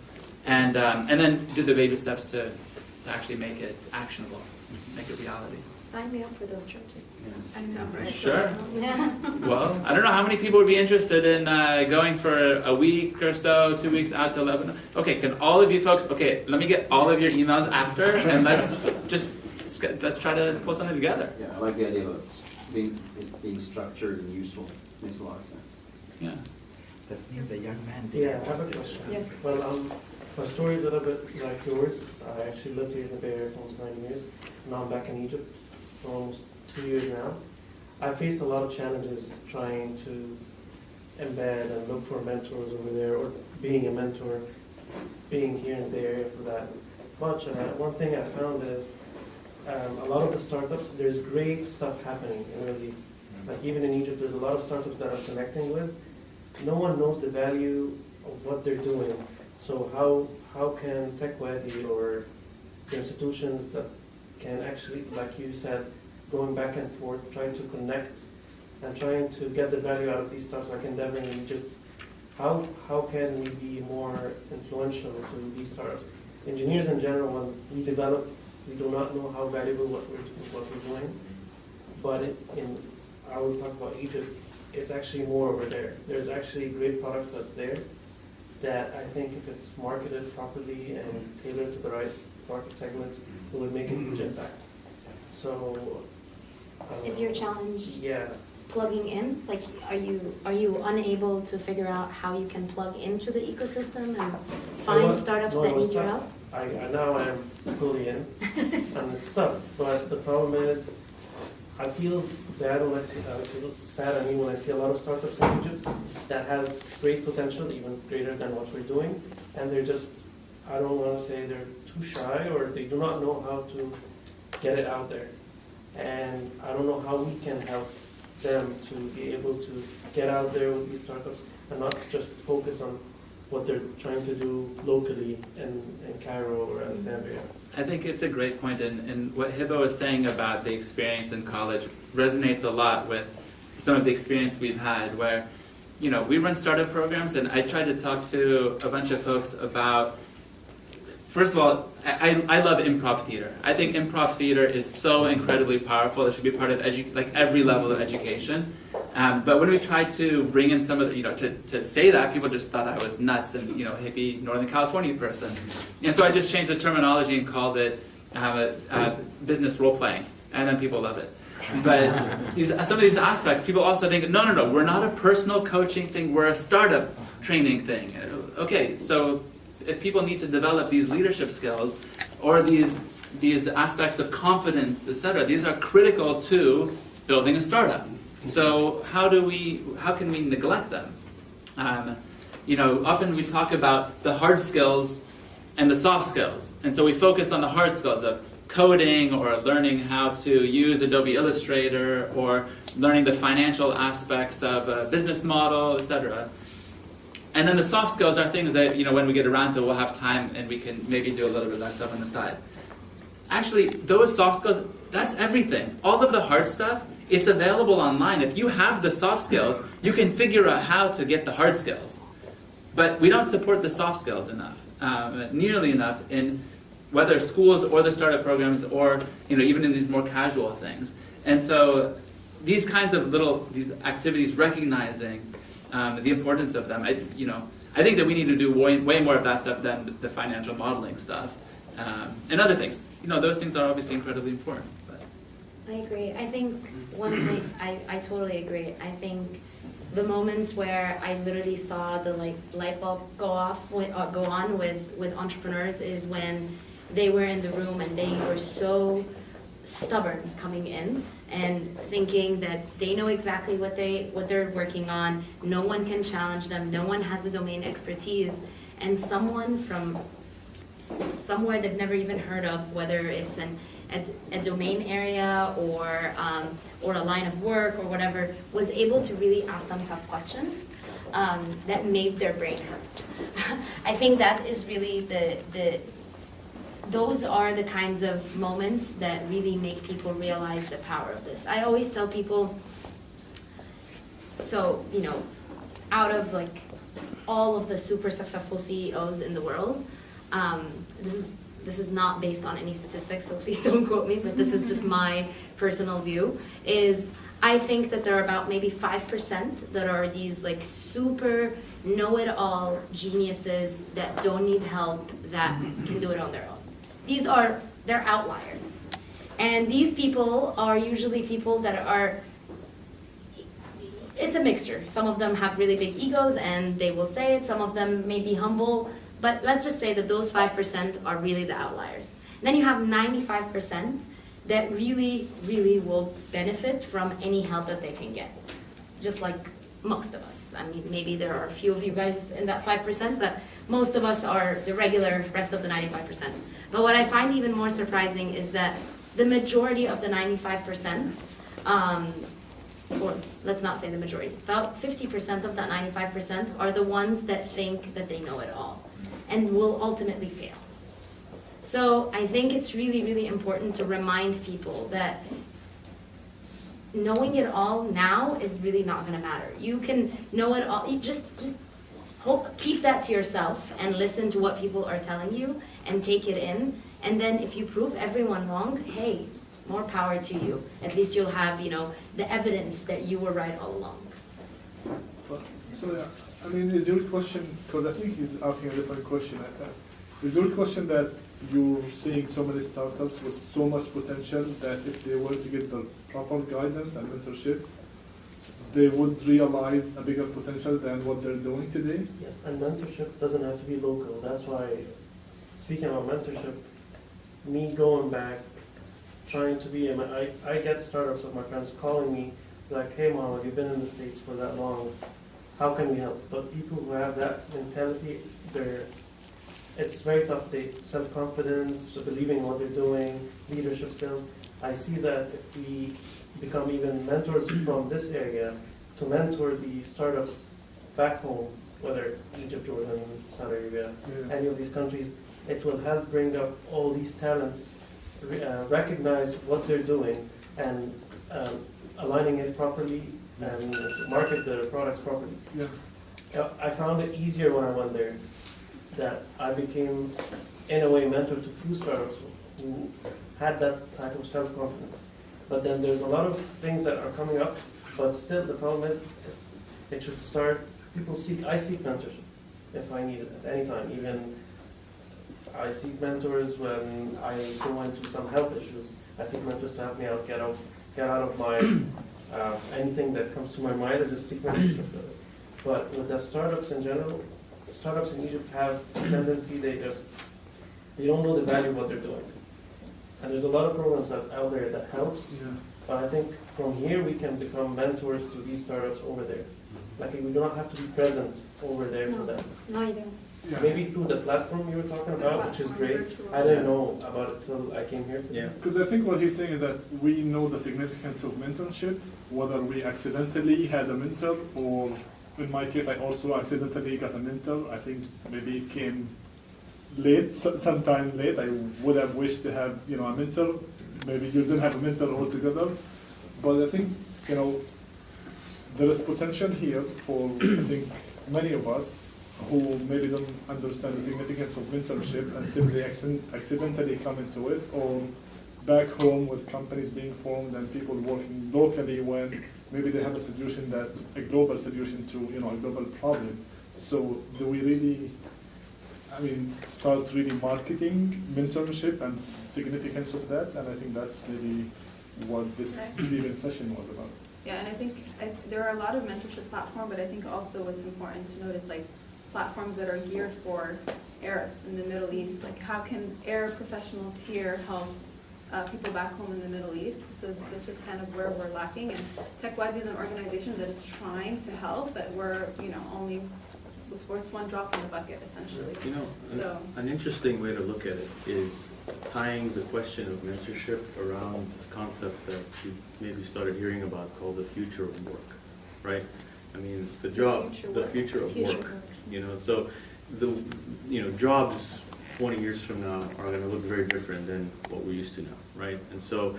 and then do the baby steps to actually make it actionable, make it reality. Sign me up for those trips. I know, right? Sure. Yeah. Well, I don't know how many people would be interested in going for a week or so, 2 weeks out to Lebanon. Okay, can all of you folks, let me get all of your emails after, and let's try to pull something together. Yeah, I like the idea of being structured and useful. Makes a lot of sense. Yeah. Tasneem, the young man. Yeah, I have a question. Yes. Well, my story is a little bit like yours. I actually lived here in the Bay Area for almost 9 years. Now I'm back in Egypt for almost 2 years now. I faced a lot of challenges trying to embed and look for mentors over there, or being a mentor, being here in the Bay Area for that much. And one thing I found is a lot of the startups, there's great stuff happening in the Middle East. Like even in Egypt, there's a lot of startups that I'm connecting with. No one knows the value of what they're doing. So how can TechWadi or the institutions that can actually, like you said, going back and forth, trying to connect and trying to get the value out of these startups like Endeavor in Egypt, how can we be more influential to these startups? Engineers in general, when we develop, we do not know how valuable what we're doing. But I will talk about Egypt, it's actually more over there. There's actually great products that's there that I think if it's marketed properly and tailored to the right market segments, it would make a huge impact. So. Is your challenge Yeah. plugging in? Like, are you unable to figure out how you can plug into the ecosystem and find startups that need your help? Now I'm fully in, and it's tough. But the problem is, I feel bad when I feel sad. I mean, when I see a lot of startups in Egypt that has great potential, even greater than what we're doing, and they're just, I don't want to say they're too shy, or they do not know how to get it out there. And I don't know how we can help them to be able to get out there with these startups and not just focus on what they're trying to do locally in Cairo or Alexandria. I think it's a great point, and what Heba was saying about the experience in college resonates a lot with some of the experience we've had where, you know, we run startup programs, and I tried to talk to a bunch of folks about, first of all, I love improv theater. I think improv theater is so incredibly powerful. It should be part of every level of education. But when we tried to bring in some of the, to say that, people just thought I was nuts and, hippie Northern California person. And so I just changed the terminology and called it business role playing. And then people love it. But some of these aspects, people also think, no, we're not a personal coaching thing, we're a startup training thing. Okay, so if people need to develop these leadership skills or these aspects of confidence, etc., these are critical to building a startup. So how can we neglect them? Often we talk about the hard skills and the soft skills, and so we focus on the hard skills of coding or learning how to use Adobe Illustrator or learning the financial aspects of a business model, etc. And then the soft skills are things that, when we get around to, we'll have time and we can maybe do a little bit of that stuff on the side. Actually, those soft skills, that's everything. All of the hard stuff, it's available online. If you have the soft skills, you can figure out how to get the hard skills. But we don't support the soft skills enough, nearly enough in whether schools or the startup programs or even in these more casual things. And so these kinds of these activities, recognizing the importance of them, I think that we need to do way more of that stuff than the financial modeling stuff and other things. Those things are obviously incredibly important. But. I agree. I think one thing, I totally agree. I think the moments where I literally saw the light bulb go on with entrepreneurs is when they were in the room and they were so stubborn coming in and thinking that they know exactly what they're working on. No one can challenge them. No one has the domain expertise, and someone from somewhere they've never even heard of, whether it's a domain area or a line of work or whatever, was able to really ask them tough questions that made their brain hurt. I think that is really those are the kinds of moments that really make people realize the power of this. I always tell people, so, out of all of the super successful CEOs in the world, this is not based on any statistics, so please don't quote me, but this is just my personal view, is I think that there are about maybe 5% that are these super know-it-all geniuses that don't need help, that can do it on their own. They're outliers. And these people are usually people that are, it's a mixture. Some of them have really big egos and they will say it, some of them may be humble, but let's just say that those 5% are really the outliers. And then you have 95% that really, really will benefit from any help that they can get, just like most of us. I mean, maybe there are a few of you guys in that 5%, but most of us are the regular rest of the 95%. But what I find even more surprising is that the majority of the 95%, or let's not say the majority, about 50% of that 95% are the ones that think that they know it all and will ultimately fail. So I think it's really, really important to remind people that knowing it all now is really not going to matter. You can know it all. You just keep that to yourself and listen to what people are telling you and take it in. And then if you prove everyone wrong, hey, more power to you. At least you'll have, the evidence that you were right all along. So, is your question, because I think he's asking a different question, is your question that you're seeing so many startups with so much potential that if they were to get the proper guidance and mentorship, they would realize a bigger potential than what they're doing today? Yes, and mentorship doesn't have to be local. That's why, speaking about mentorship, me going back, trying to be, I get startups of my friends calling me, it's like, hey Mohammed, you've been in the States for that long, how can we help? But people who have that mentality, it's very tough. They self-confidence, believing in what they're doing, leadership skills. I see that if we become even mentors from this area to mentor the startups back home, whether Egypt, Jordan, Saudi Arabia, any of these countries, it will help bring up all these talents, recognize what they're doing, and aligning it properly and market their products properly. Yeah. I found it easier when I went there, that I became, in a way, mentor to few startups who had that type of self-confidence. But then there's a lot of things that are coming up, but still the problem is it should start, I seek mentorship if I need it at any time. Even I seek mentors when I go into some health issues. I seek mentors to help me out, get out of my, anything that comes to my mind, I just seek mentorship. But with the startups in general, startups in Egypt have a tendency, they don't know the value of what they're doing. And there's a lot of programs out there that helps, but I think from here we can become mentors to these startups over there. Like we do not have to be present over there for them. No, you don't. Yeah. Maybe through the platform you were talking about, which is great. I didn't know about it till I came here today. Yeah. Because I think what he's saying is that we know the significance of mentorship, whether we accidentally had a mentor, or in my case, I also accidentally got a mentor. I think maybe it came late, sometime late. I would have wished to have, a mentor. Maybe you didn't have a mentor altogether. But I think, there is potential here for, I think, many of us who maybe don't understand the significance of mentorship and typically accidentally come into it, or back home with companies being formed and people working locally when maybe they have a solution that's a global solution to, a global problem. So do we really, start really marketing mentorship and significance of that? And I think that's maybe what this even session was about. Yeah, and I think there are a lot of mentorship platforms, but I think also what's important to notice, like platforms that are geared for Arabs in the Middle East. Like how can Arab professionals here help people back home in the Middle East? This is kind of where we're lacking. And TechWadi is an organization that is trying to help, but we're only it's one drop in the bucket essentially. An interesting way to look at it is tying the question of mentorship around this concept that you maybe started hearing about called the future of work, right? The future of work. So jobs 20 years from now are going to look very different than what we used to know, right? And so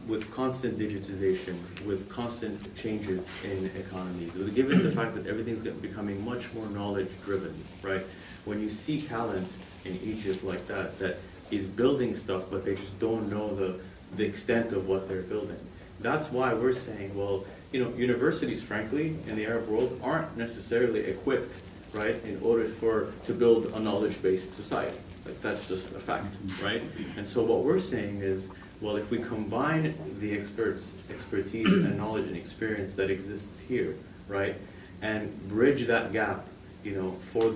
with constant digitization, with constant changes in economies, given the fact that everything's becoming much more knowledge-driven, right? When you see talent in Egypt like that is building stuff, but they just don't know the extent of what they're building. That's why we're saying, well, universities, frankly, in the Arab world aren't necessarily equipped, right, in order to build a knowledge-based society. Like that's just a fact, right? And so what we're saying is, well, if we combine the expertise and knowledge and experience that exists here, right, and bridge that gap, for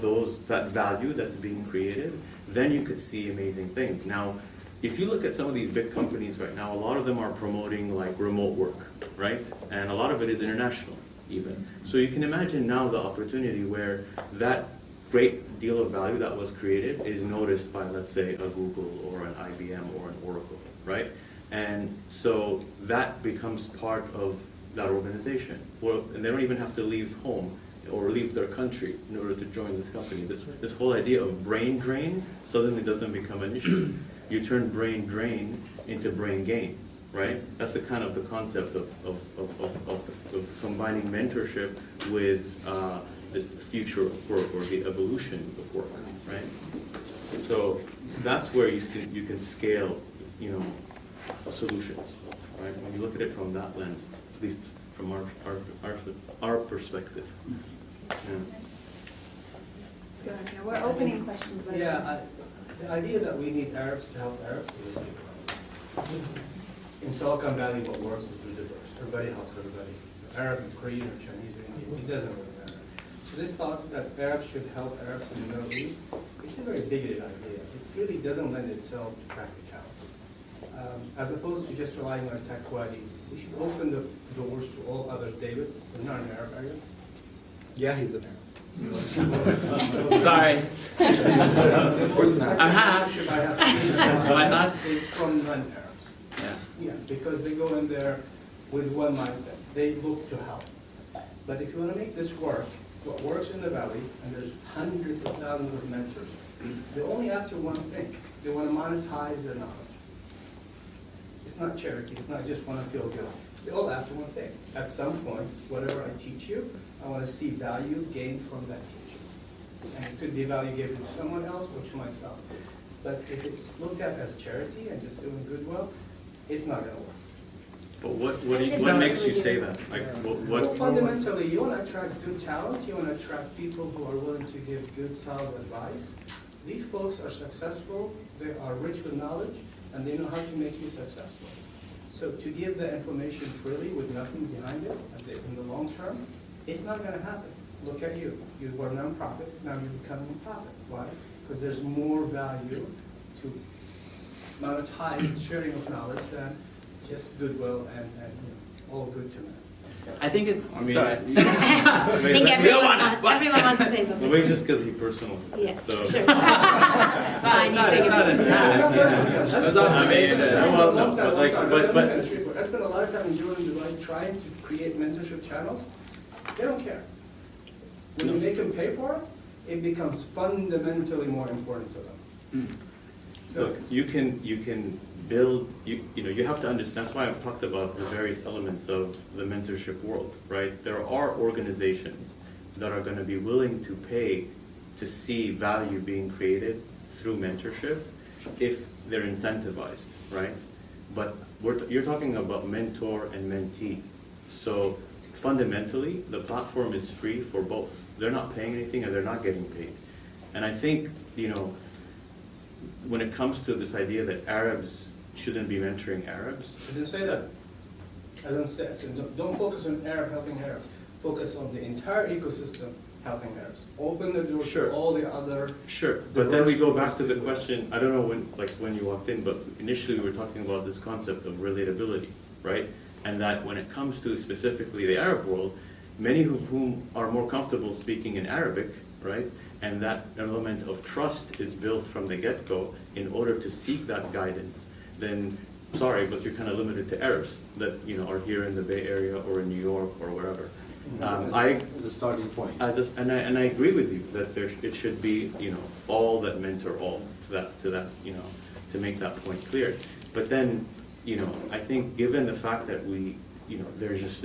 that value that's being created, then you could see amazing things. Now, if you look at some of these big companies right now, a lot of them are promoting like remote work, right? And a lot of it is international even. So you can imagine now the opportunity where that great deal of value that was created is noticed by, let's say, a Google or an IBM or an Oracle, right? And so that becomes part of that organization. And they don't even have to leave home or leave their country in order to join this company. This whole idea of brain drain suddenly doesn't become an issue. You turn brain drain into brain gain, right? That's the kind of the concept of combining mentorship with this future of work or the evolution of work, right? So that's where you can scale, solutions, right? When you look at it from that lens, at least from our perspective. Yeah. Go ahead. Yeah, we're opening questions. By the way. The idea that we need Arabs to help Arabs is in Silicon Valley, what works is through diverse. Everybody helps everybody. Arab, Korean, or Chinese, or Indian, it doesn't really matter. So this thought that Arabs should help Arabs in the Middle East, it's a very bigoted idea. It really doesn't lend itself to practicality. As opposed to just relying on TechWadi, we should open the doors to all others. David, you're not an Arab, are you? Yeah, he's an Arab. Sorry. I'm half. Why not? Is from non-Arabs. Yeah. Yeah, because they go in there with one mindset. They look to help. But if you want to make this work, what works in the Valley, and there's hundreds of thousands of mentors, they only after one thing. They want to monetize their knowledge. It's not charity. It's not just want to feel good. They all after one thing. At some point, whatever I teach you, I want to see value gained from that teaching. And it could be value given to someone else or to myself. But if it's looked at as charity and just doing goodwill, it's not going to work. But what makes you say that? Like, Well, what? fundamentally, you want to attract good talent. You want to attract people who are willing to give good, solid advice. These folks are successful. They are rich with knowledge, and they know how to make you successful. So to give the information freely with nothing behind it in the long term, it's not going to happen. Look at you. You were a nonprofit. Now you're becoming a profit. Why? Because there's more value to monetize sharing of knowledge than just goodwill and all good to men. I think it's. I mean, sorry. I think everyone wants to say something. Maybe just because he personal. Yes, So. sure. It's not an attack. That's I mean, well, no, but like, but. I spent a lot of time in Jordan and Dubai trying to create mentorship channels. They don't care. When you make them pay for it, it becomes fundamentally more important to them. Look, you can build, you have to understand, that's why I've talked about the various elements of the mentorship world, right? There are organizations that are going to be willing to pay to see value being created through mentorship if they're incentivized, right? But you're talking about mentor and mentee. So fundamentally, the platform is free for both. They're not paying anything and they're not getting paid. And I think, when it comes to this idea that Arabs shouldn't be mentoring Arabs. I didn't say that. I said don't focus on Arab helping Arabs. Focus on the entire ecosystem helping Arabs. Open the door to all the other. Sure, but then we go back to the question, I don't know when you walked in, but initially we were talking about this concept of relatability, right? And that when it comes to specifically the Arab world, many of whom are more comfortable speaking in Arabic, right? And that element of trust is built from the get-go in order to seek that guidance. Then, sorry, but you're kind of limited to Arabs that are here in the Bay Area or in New York or wherever. As a starting point. And I agree with you that it should be all that mentor all to make that point clear. But then I think given the fact that there's just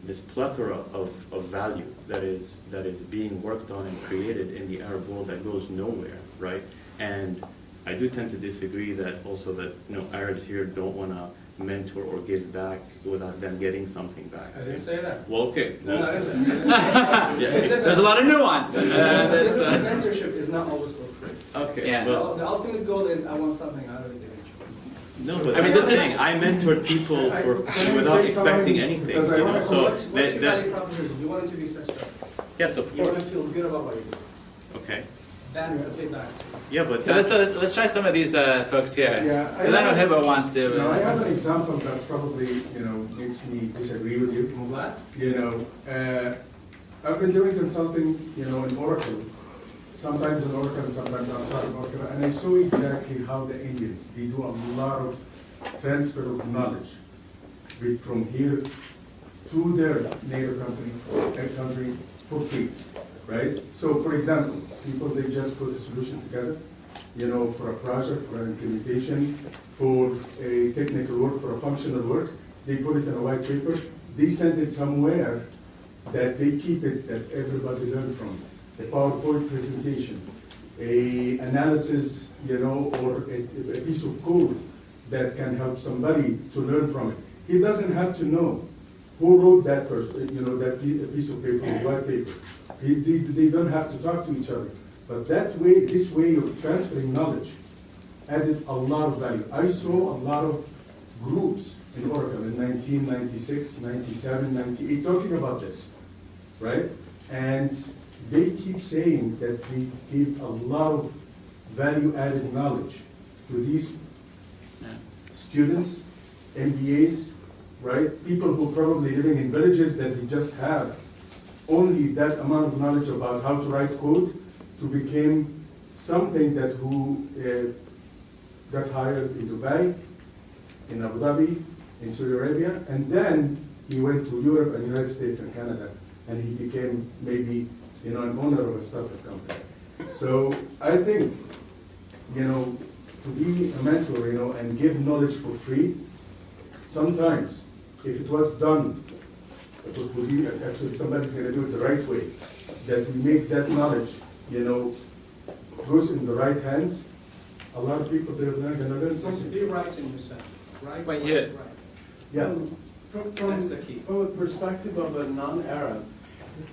this plethora of value that is being worked on and created in the Arab world that goes nowhere, right? And I do tend to disagree that Arabs here don't want to mentor or give back without them getting something back. I didn't say that. Well, okay. No, I didn't. There's a lot of nuance. Mentorship is not always for free. Okay. Yeah. Well, The ultimate goal is I want something out of it eventually. no, but I mean, that's the this is- thing. I mentored people without expecting anything. So What's your value proposition? You want it to be successful. yes, of You want course. to feel good about what you do. Okay. That's the payback. Yeah, but So let's try some of these folks here. Yeah, Because I know Heba wants to. No, I have an example that probably, makes me disagree with you. What? I've been doing consulting, in Oracle, sometimes in Oracle, sometimes outside of Oracle, and I saw exactly how the Indians, they do a lot of transfer of knowledge from here to their native country for free, right? So, for example, people, they just put a solution together, for a project, for an implementation, for a technical work, for a functional work. They put it in a white paper. They send it somewhere that they keep it, that everybody learn from. A PowerPoint presentation, a analysis, or a piece of code that can help somebody to learn from it. He doesn't have to know who wrote that person, that piece of paper, white paper. They don't have to talk to each other. But that way, this way of transferring knowledge added a lot of value. I saw a lot of groups in Oracle in 1996, 97, 98 talking about this, right? And they keep saying that we give a lot of value-added knowledge to these students, MBAs, right? People who probably living in villages that they just have only that amount of knowledge about how to write code to become something that who got hired in Dubai, in Abu Dhabi, in Saudi Arabia, and then he went to Europe and United States and Canada, and he became maybe, an owner of a startup company. So I think, to be a mentor, and give knowledge for free, sometimes, if it was done, actually somebody's going to do it the right way, that we make that knowledge, goes in the right hands, a lot of people, they're going to learn something. Be right in your sentence, right? Wait, yeah. Right. Yeah. That's the key. From a perspective of a non-Arab,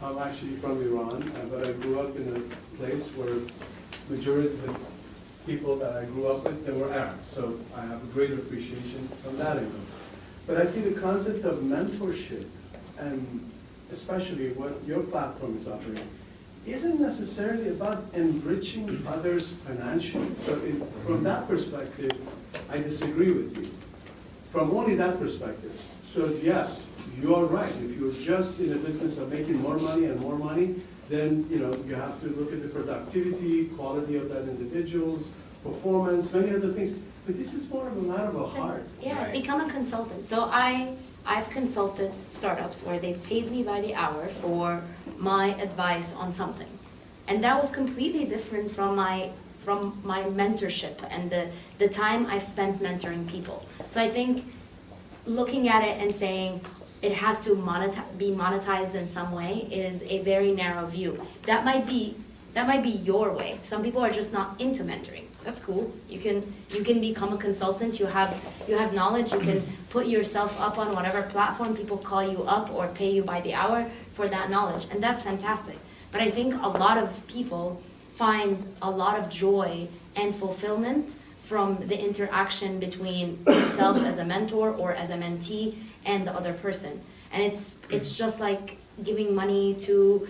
I'm actually from Iran, but I grew up in a place where majority of the people that I grew up with, they were Arab. So I have a great appreciation from that angle. But I think the concept of mentorship, and especially what your platform is offering, isn't necessarily about enriching others financially. So from that perspective, I disagree with you. From only that perspective. So yes, you're right. If you're just in a business of making more money and more money, then you have to look at the productivity, quality of that individual's performance, many other things. But this is more of a matter of a heart. Yeah, Right. become a consultant. So I've consulted startups where they've paid me by the hour for my advice on something. And that was completely different from my mentorship and the time I've spent mentoring people. So I think looking at it and saying it has to be monetized in some way is a very narrow view. That might be your way. Some people are just not into mentoring. That's cool. You can become a consultant. You have knowledge. You can put yourself up on whatever platform people call you up or pay you by the hour for that knowledge, and that's fantastic. But I think a lot of people find a lot of joy and fulfillment from the interaction between themselves as a mentor or as a mentee and the other person. And it's just like giving money to.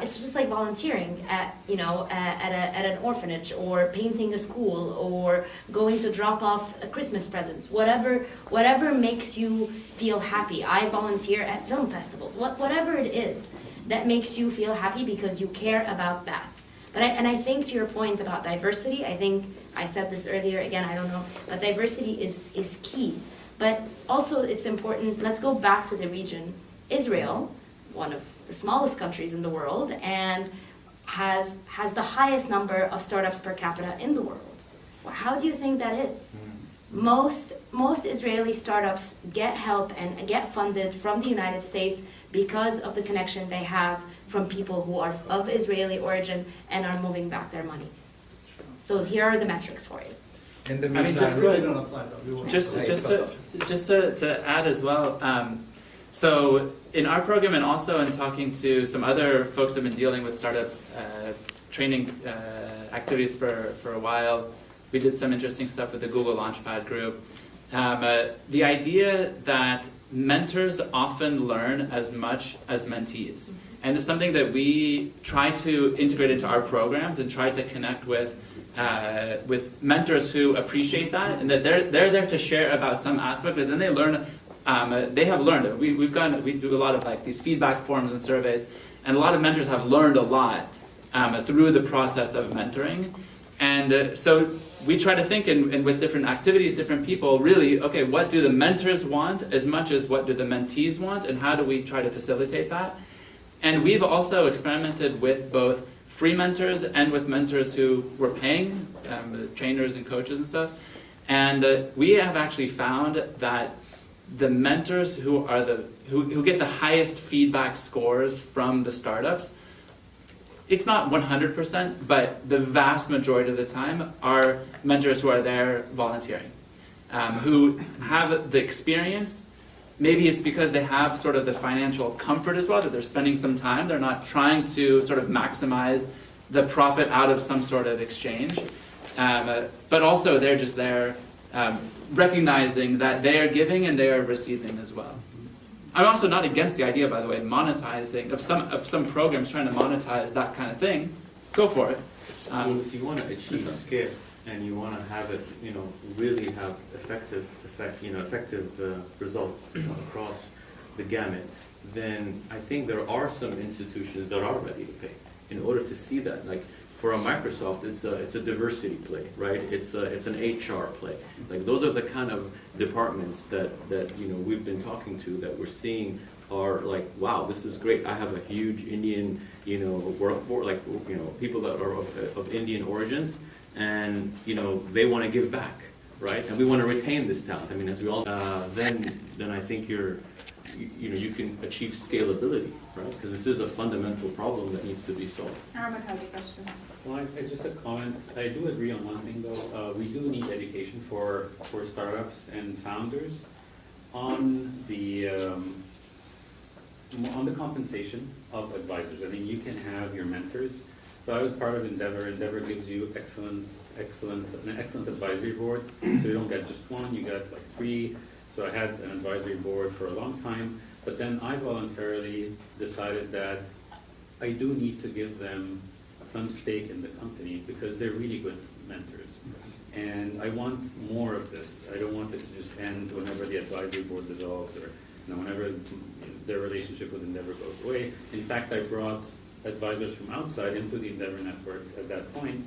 It's just like volunteering at an orphanage or painting a school or going to drop off Christmas presents. Whatever makes you feel happy. I volunteer at film festivals. Whatever it is that makes you feel happy because you care about that. But I think to your point about diversity, I think I said this earlier again. I don't know, but diversity is key. But also it's important. Let's go back to the region. Israel, one of the smallest countries in the world, and has the highest number of startups per capita in the world. Well, how do you think that is? Most Israeli startups get help and get funded from the United States because of the connection they have from people who are of Israeli origin and are moving back their money. So here are the metrics for you. In the I mean, meantime, Really don't apply though. just to add as well. So in our program and also in talking to some other folks that have been dealing with startup training activities for a while, we did some interesting stuff with the Google Launchpad group. The idea that mentors often learn as much as mentees. And it's something that we try to integrate into our programs and try to connect with mentors who appreciate that and that they're there to share about some aspect, but then they learn. They have learned it. We do a lot of like these feedback forms and surveys, and a lot of mentors have learned a lot through the process of mentoring. And so we try to think and with different activities, different people, really, okay, what do the mentors want as much as what do the mentees want, and how do we try to facilitate that? And we've also experimented with both free mentors and with mentors who were paying, trainers and coaches and stuff. And we have actually found that the mentors who get the highest feedback scores from the startups, it's not 100%, but the vast majority of the time are mentors who are there volunteering, who have the experience. Maybe it's because they have sort of the financial comfort as well, that they're spending some time. They're not trying to sort of maximize the profit out of some sort of exchange. But also they're just there recognizing that they are giving and they are receiving as well. I'm also not against the idea, by the way, monetizing, of some programs trying to monetize that kind of thing. Go for it. Well, if you want to achieve scale and you want to have it, really have effective results across the gamut, then I think there are some institutions that are ready to pay in order to see that. Like for a Microsoft, it's a diversity play, right? It's an HR play. Like those are the kind of departments that we've been talking to, that we're seeing are like, wow, this is great. I have a huge Indian workforce, like people that are of Indian origins, and they want to give back, right? And we want to retain this talent. I mean, as we all then I think you can achieve scalability, right? Because this is a fundamental problem that needs to be solved. Ahmed has a question. Well, just a comment. I do agree on one thing, though. We do need education for startups and founders on the compensation of advisors. I mean, you can have your mentors. So I was part of Endeavor. Endeavor gives you an excellent advisory board. So you don't get just one, you get like 3. So I had an advisory board for a long time, but then I voluntarily decided that I do need to give them some stake in the company because they're really good mentors. And I want more of this. I don't want it to just end whenever the advisory board dissolves or whenever their relationship with Endeavor goes away. In fact, I brought advisors from outside into the Endeavor network at that point,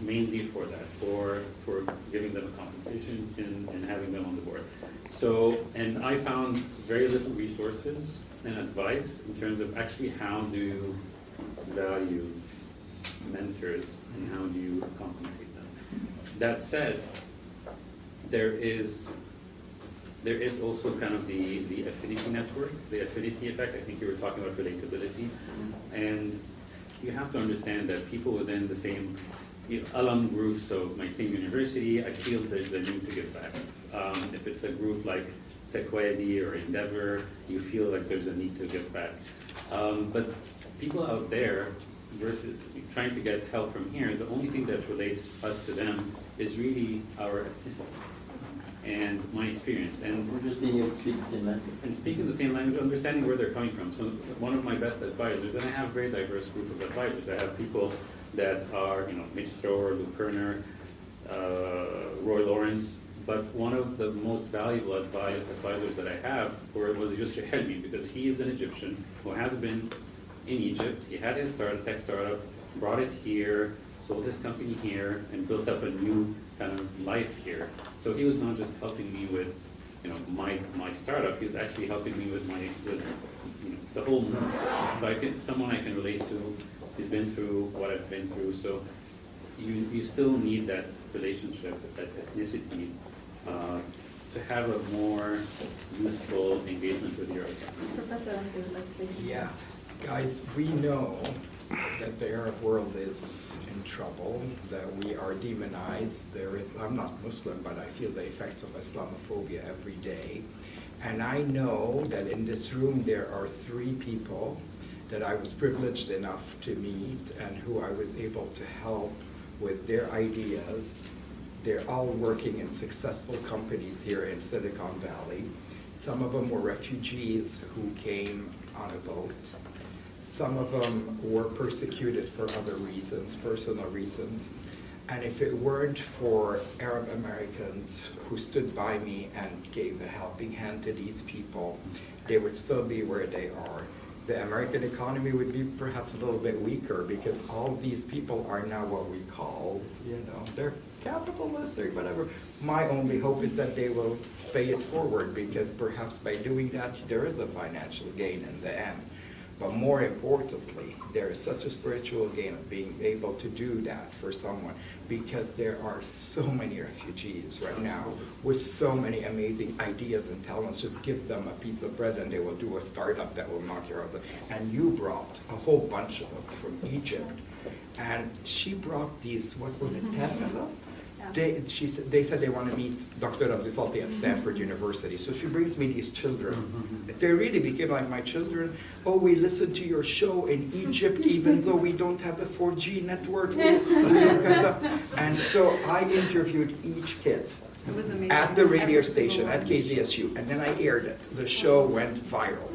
mainly for that, for giving them a compensation and having them on the board. So, and I found very little resources and advice in terms of actually how do you value mentors and how do you compensate them. That said, there is also kind of the affinity network, the affinity effect. I think you were talking about relatability. And you have to understand that people within the same alum group, so my same university, I feel there's a need to give back. If it's a group like TechWadi or Endeavor, you feel like there's a need to give back. But people out there, versus trying to get help from here, the only thing that relates us to them is really our ethnicity and my experience. And we're just being able to speak the same language. And speaking the same language, understanding where they're coming from. So one of my best advisors, and I have a very diverse group of advisors. I have people that are, Mitch Thrower, Lou Kerner, Roy Lawrence, but one of the most valuable advisors that I have was Yusri Helmi, because he is an Egyptian who has been in Egypt. He had his tech startup, brought it here, sold his company here, and built up a new kind of life here. So he was not just helping me with, my startup. He was actually helping me with the whole move. So someone I can relate to. He's been through what I've been through. So you still need that relationship, that ethnicity, to have a more useful engagement with your audience. Professor Ramzi would like to say. Yeah, guys, we know that the Arab world is in trouble, that we are demonized. I'm not Muslim, but I feel the effects of Islamophobia every day. And I know that in this room there are 3 people that I was privileged enough to meet and who I was able to help with their ideas. They're all working in successful companies here in Silicon Valley. Some of them were refugees who came on a boat. Some of them were persecuted for other reasons, personal reasons. And if it weren't for Arab Americans who stood by me and gave a helping hand to these people, they would still be where they are. The American economy would be perhaps a little bit weaker because all these people are now what we call, they're capitalists or whatever. My only hope is that they will pay it forward, because perhaps by doing that, there is a financial gain in the end. But more importantly, there is such a spiritual gain of being able to do that for someone, because there are so many refugees right now with so many amazing ideas and talents. Just give them a piece of bread and they will do a startup that will knock your house out. And you brought a whole bunch of them from Egypt. And she brought these, what was it, 10 of them? They said they want to meet Dr. Ramzi Salti at Stanford University. So she brings me these children. They really became like my children. Oh, we listened to your show in Egypt, even though we don't have a 4G network. And so I interviewed each kid at the radio station at KZSU, and then I aired it. The show went viral.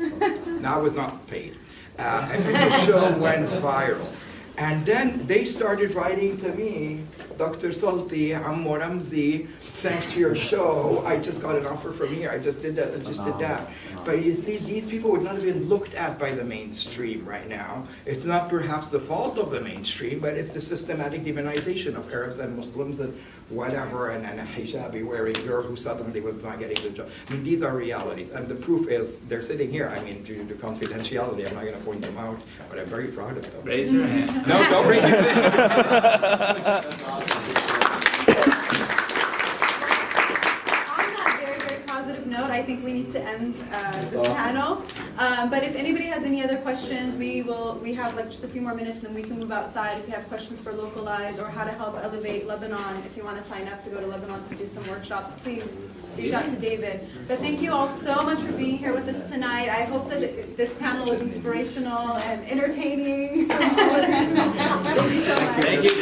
Now it was not paid. And then the show went viral. And then they started writing to me, Dr. Salti, Ammo Ramzi, thanks to your show, I just got an offer from here. I just did that, But you see, these people would not have been looked at by the mainstream right now. It's not perhaps the fault of the mainstream, but it's the systematic demonization of Arabs and Muslims and whatever, and a hijabi wearing girl who suddenly was not getting the job. I mean, these are realities. And the proof is, they're sitting here. I mean, due to confidentiality, I'm not going to point them out, but I'm very proud of them. Raise your hand. No, don't raise your hand. That's awesome. On that very, very positive note, I think we need to end this panel. But if anybody has any other questions, we have like just a few more minutes, and then we can move outside. If you have questions for Localized or how to help elevate Lebanon, if you want to sign up to go to Lebanon to do some workshops, please reach out to David. But thank you all so much for being here with us tonight. I hope that this panel was inspirational and entertaining. Thank you so much. Thank you.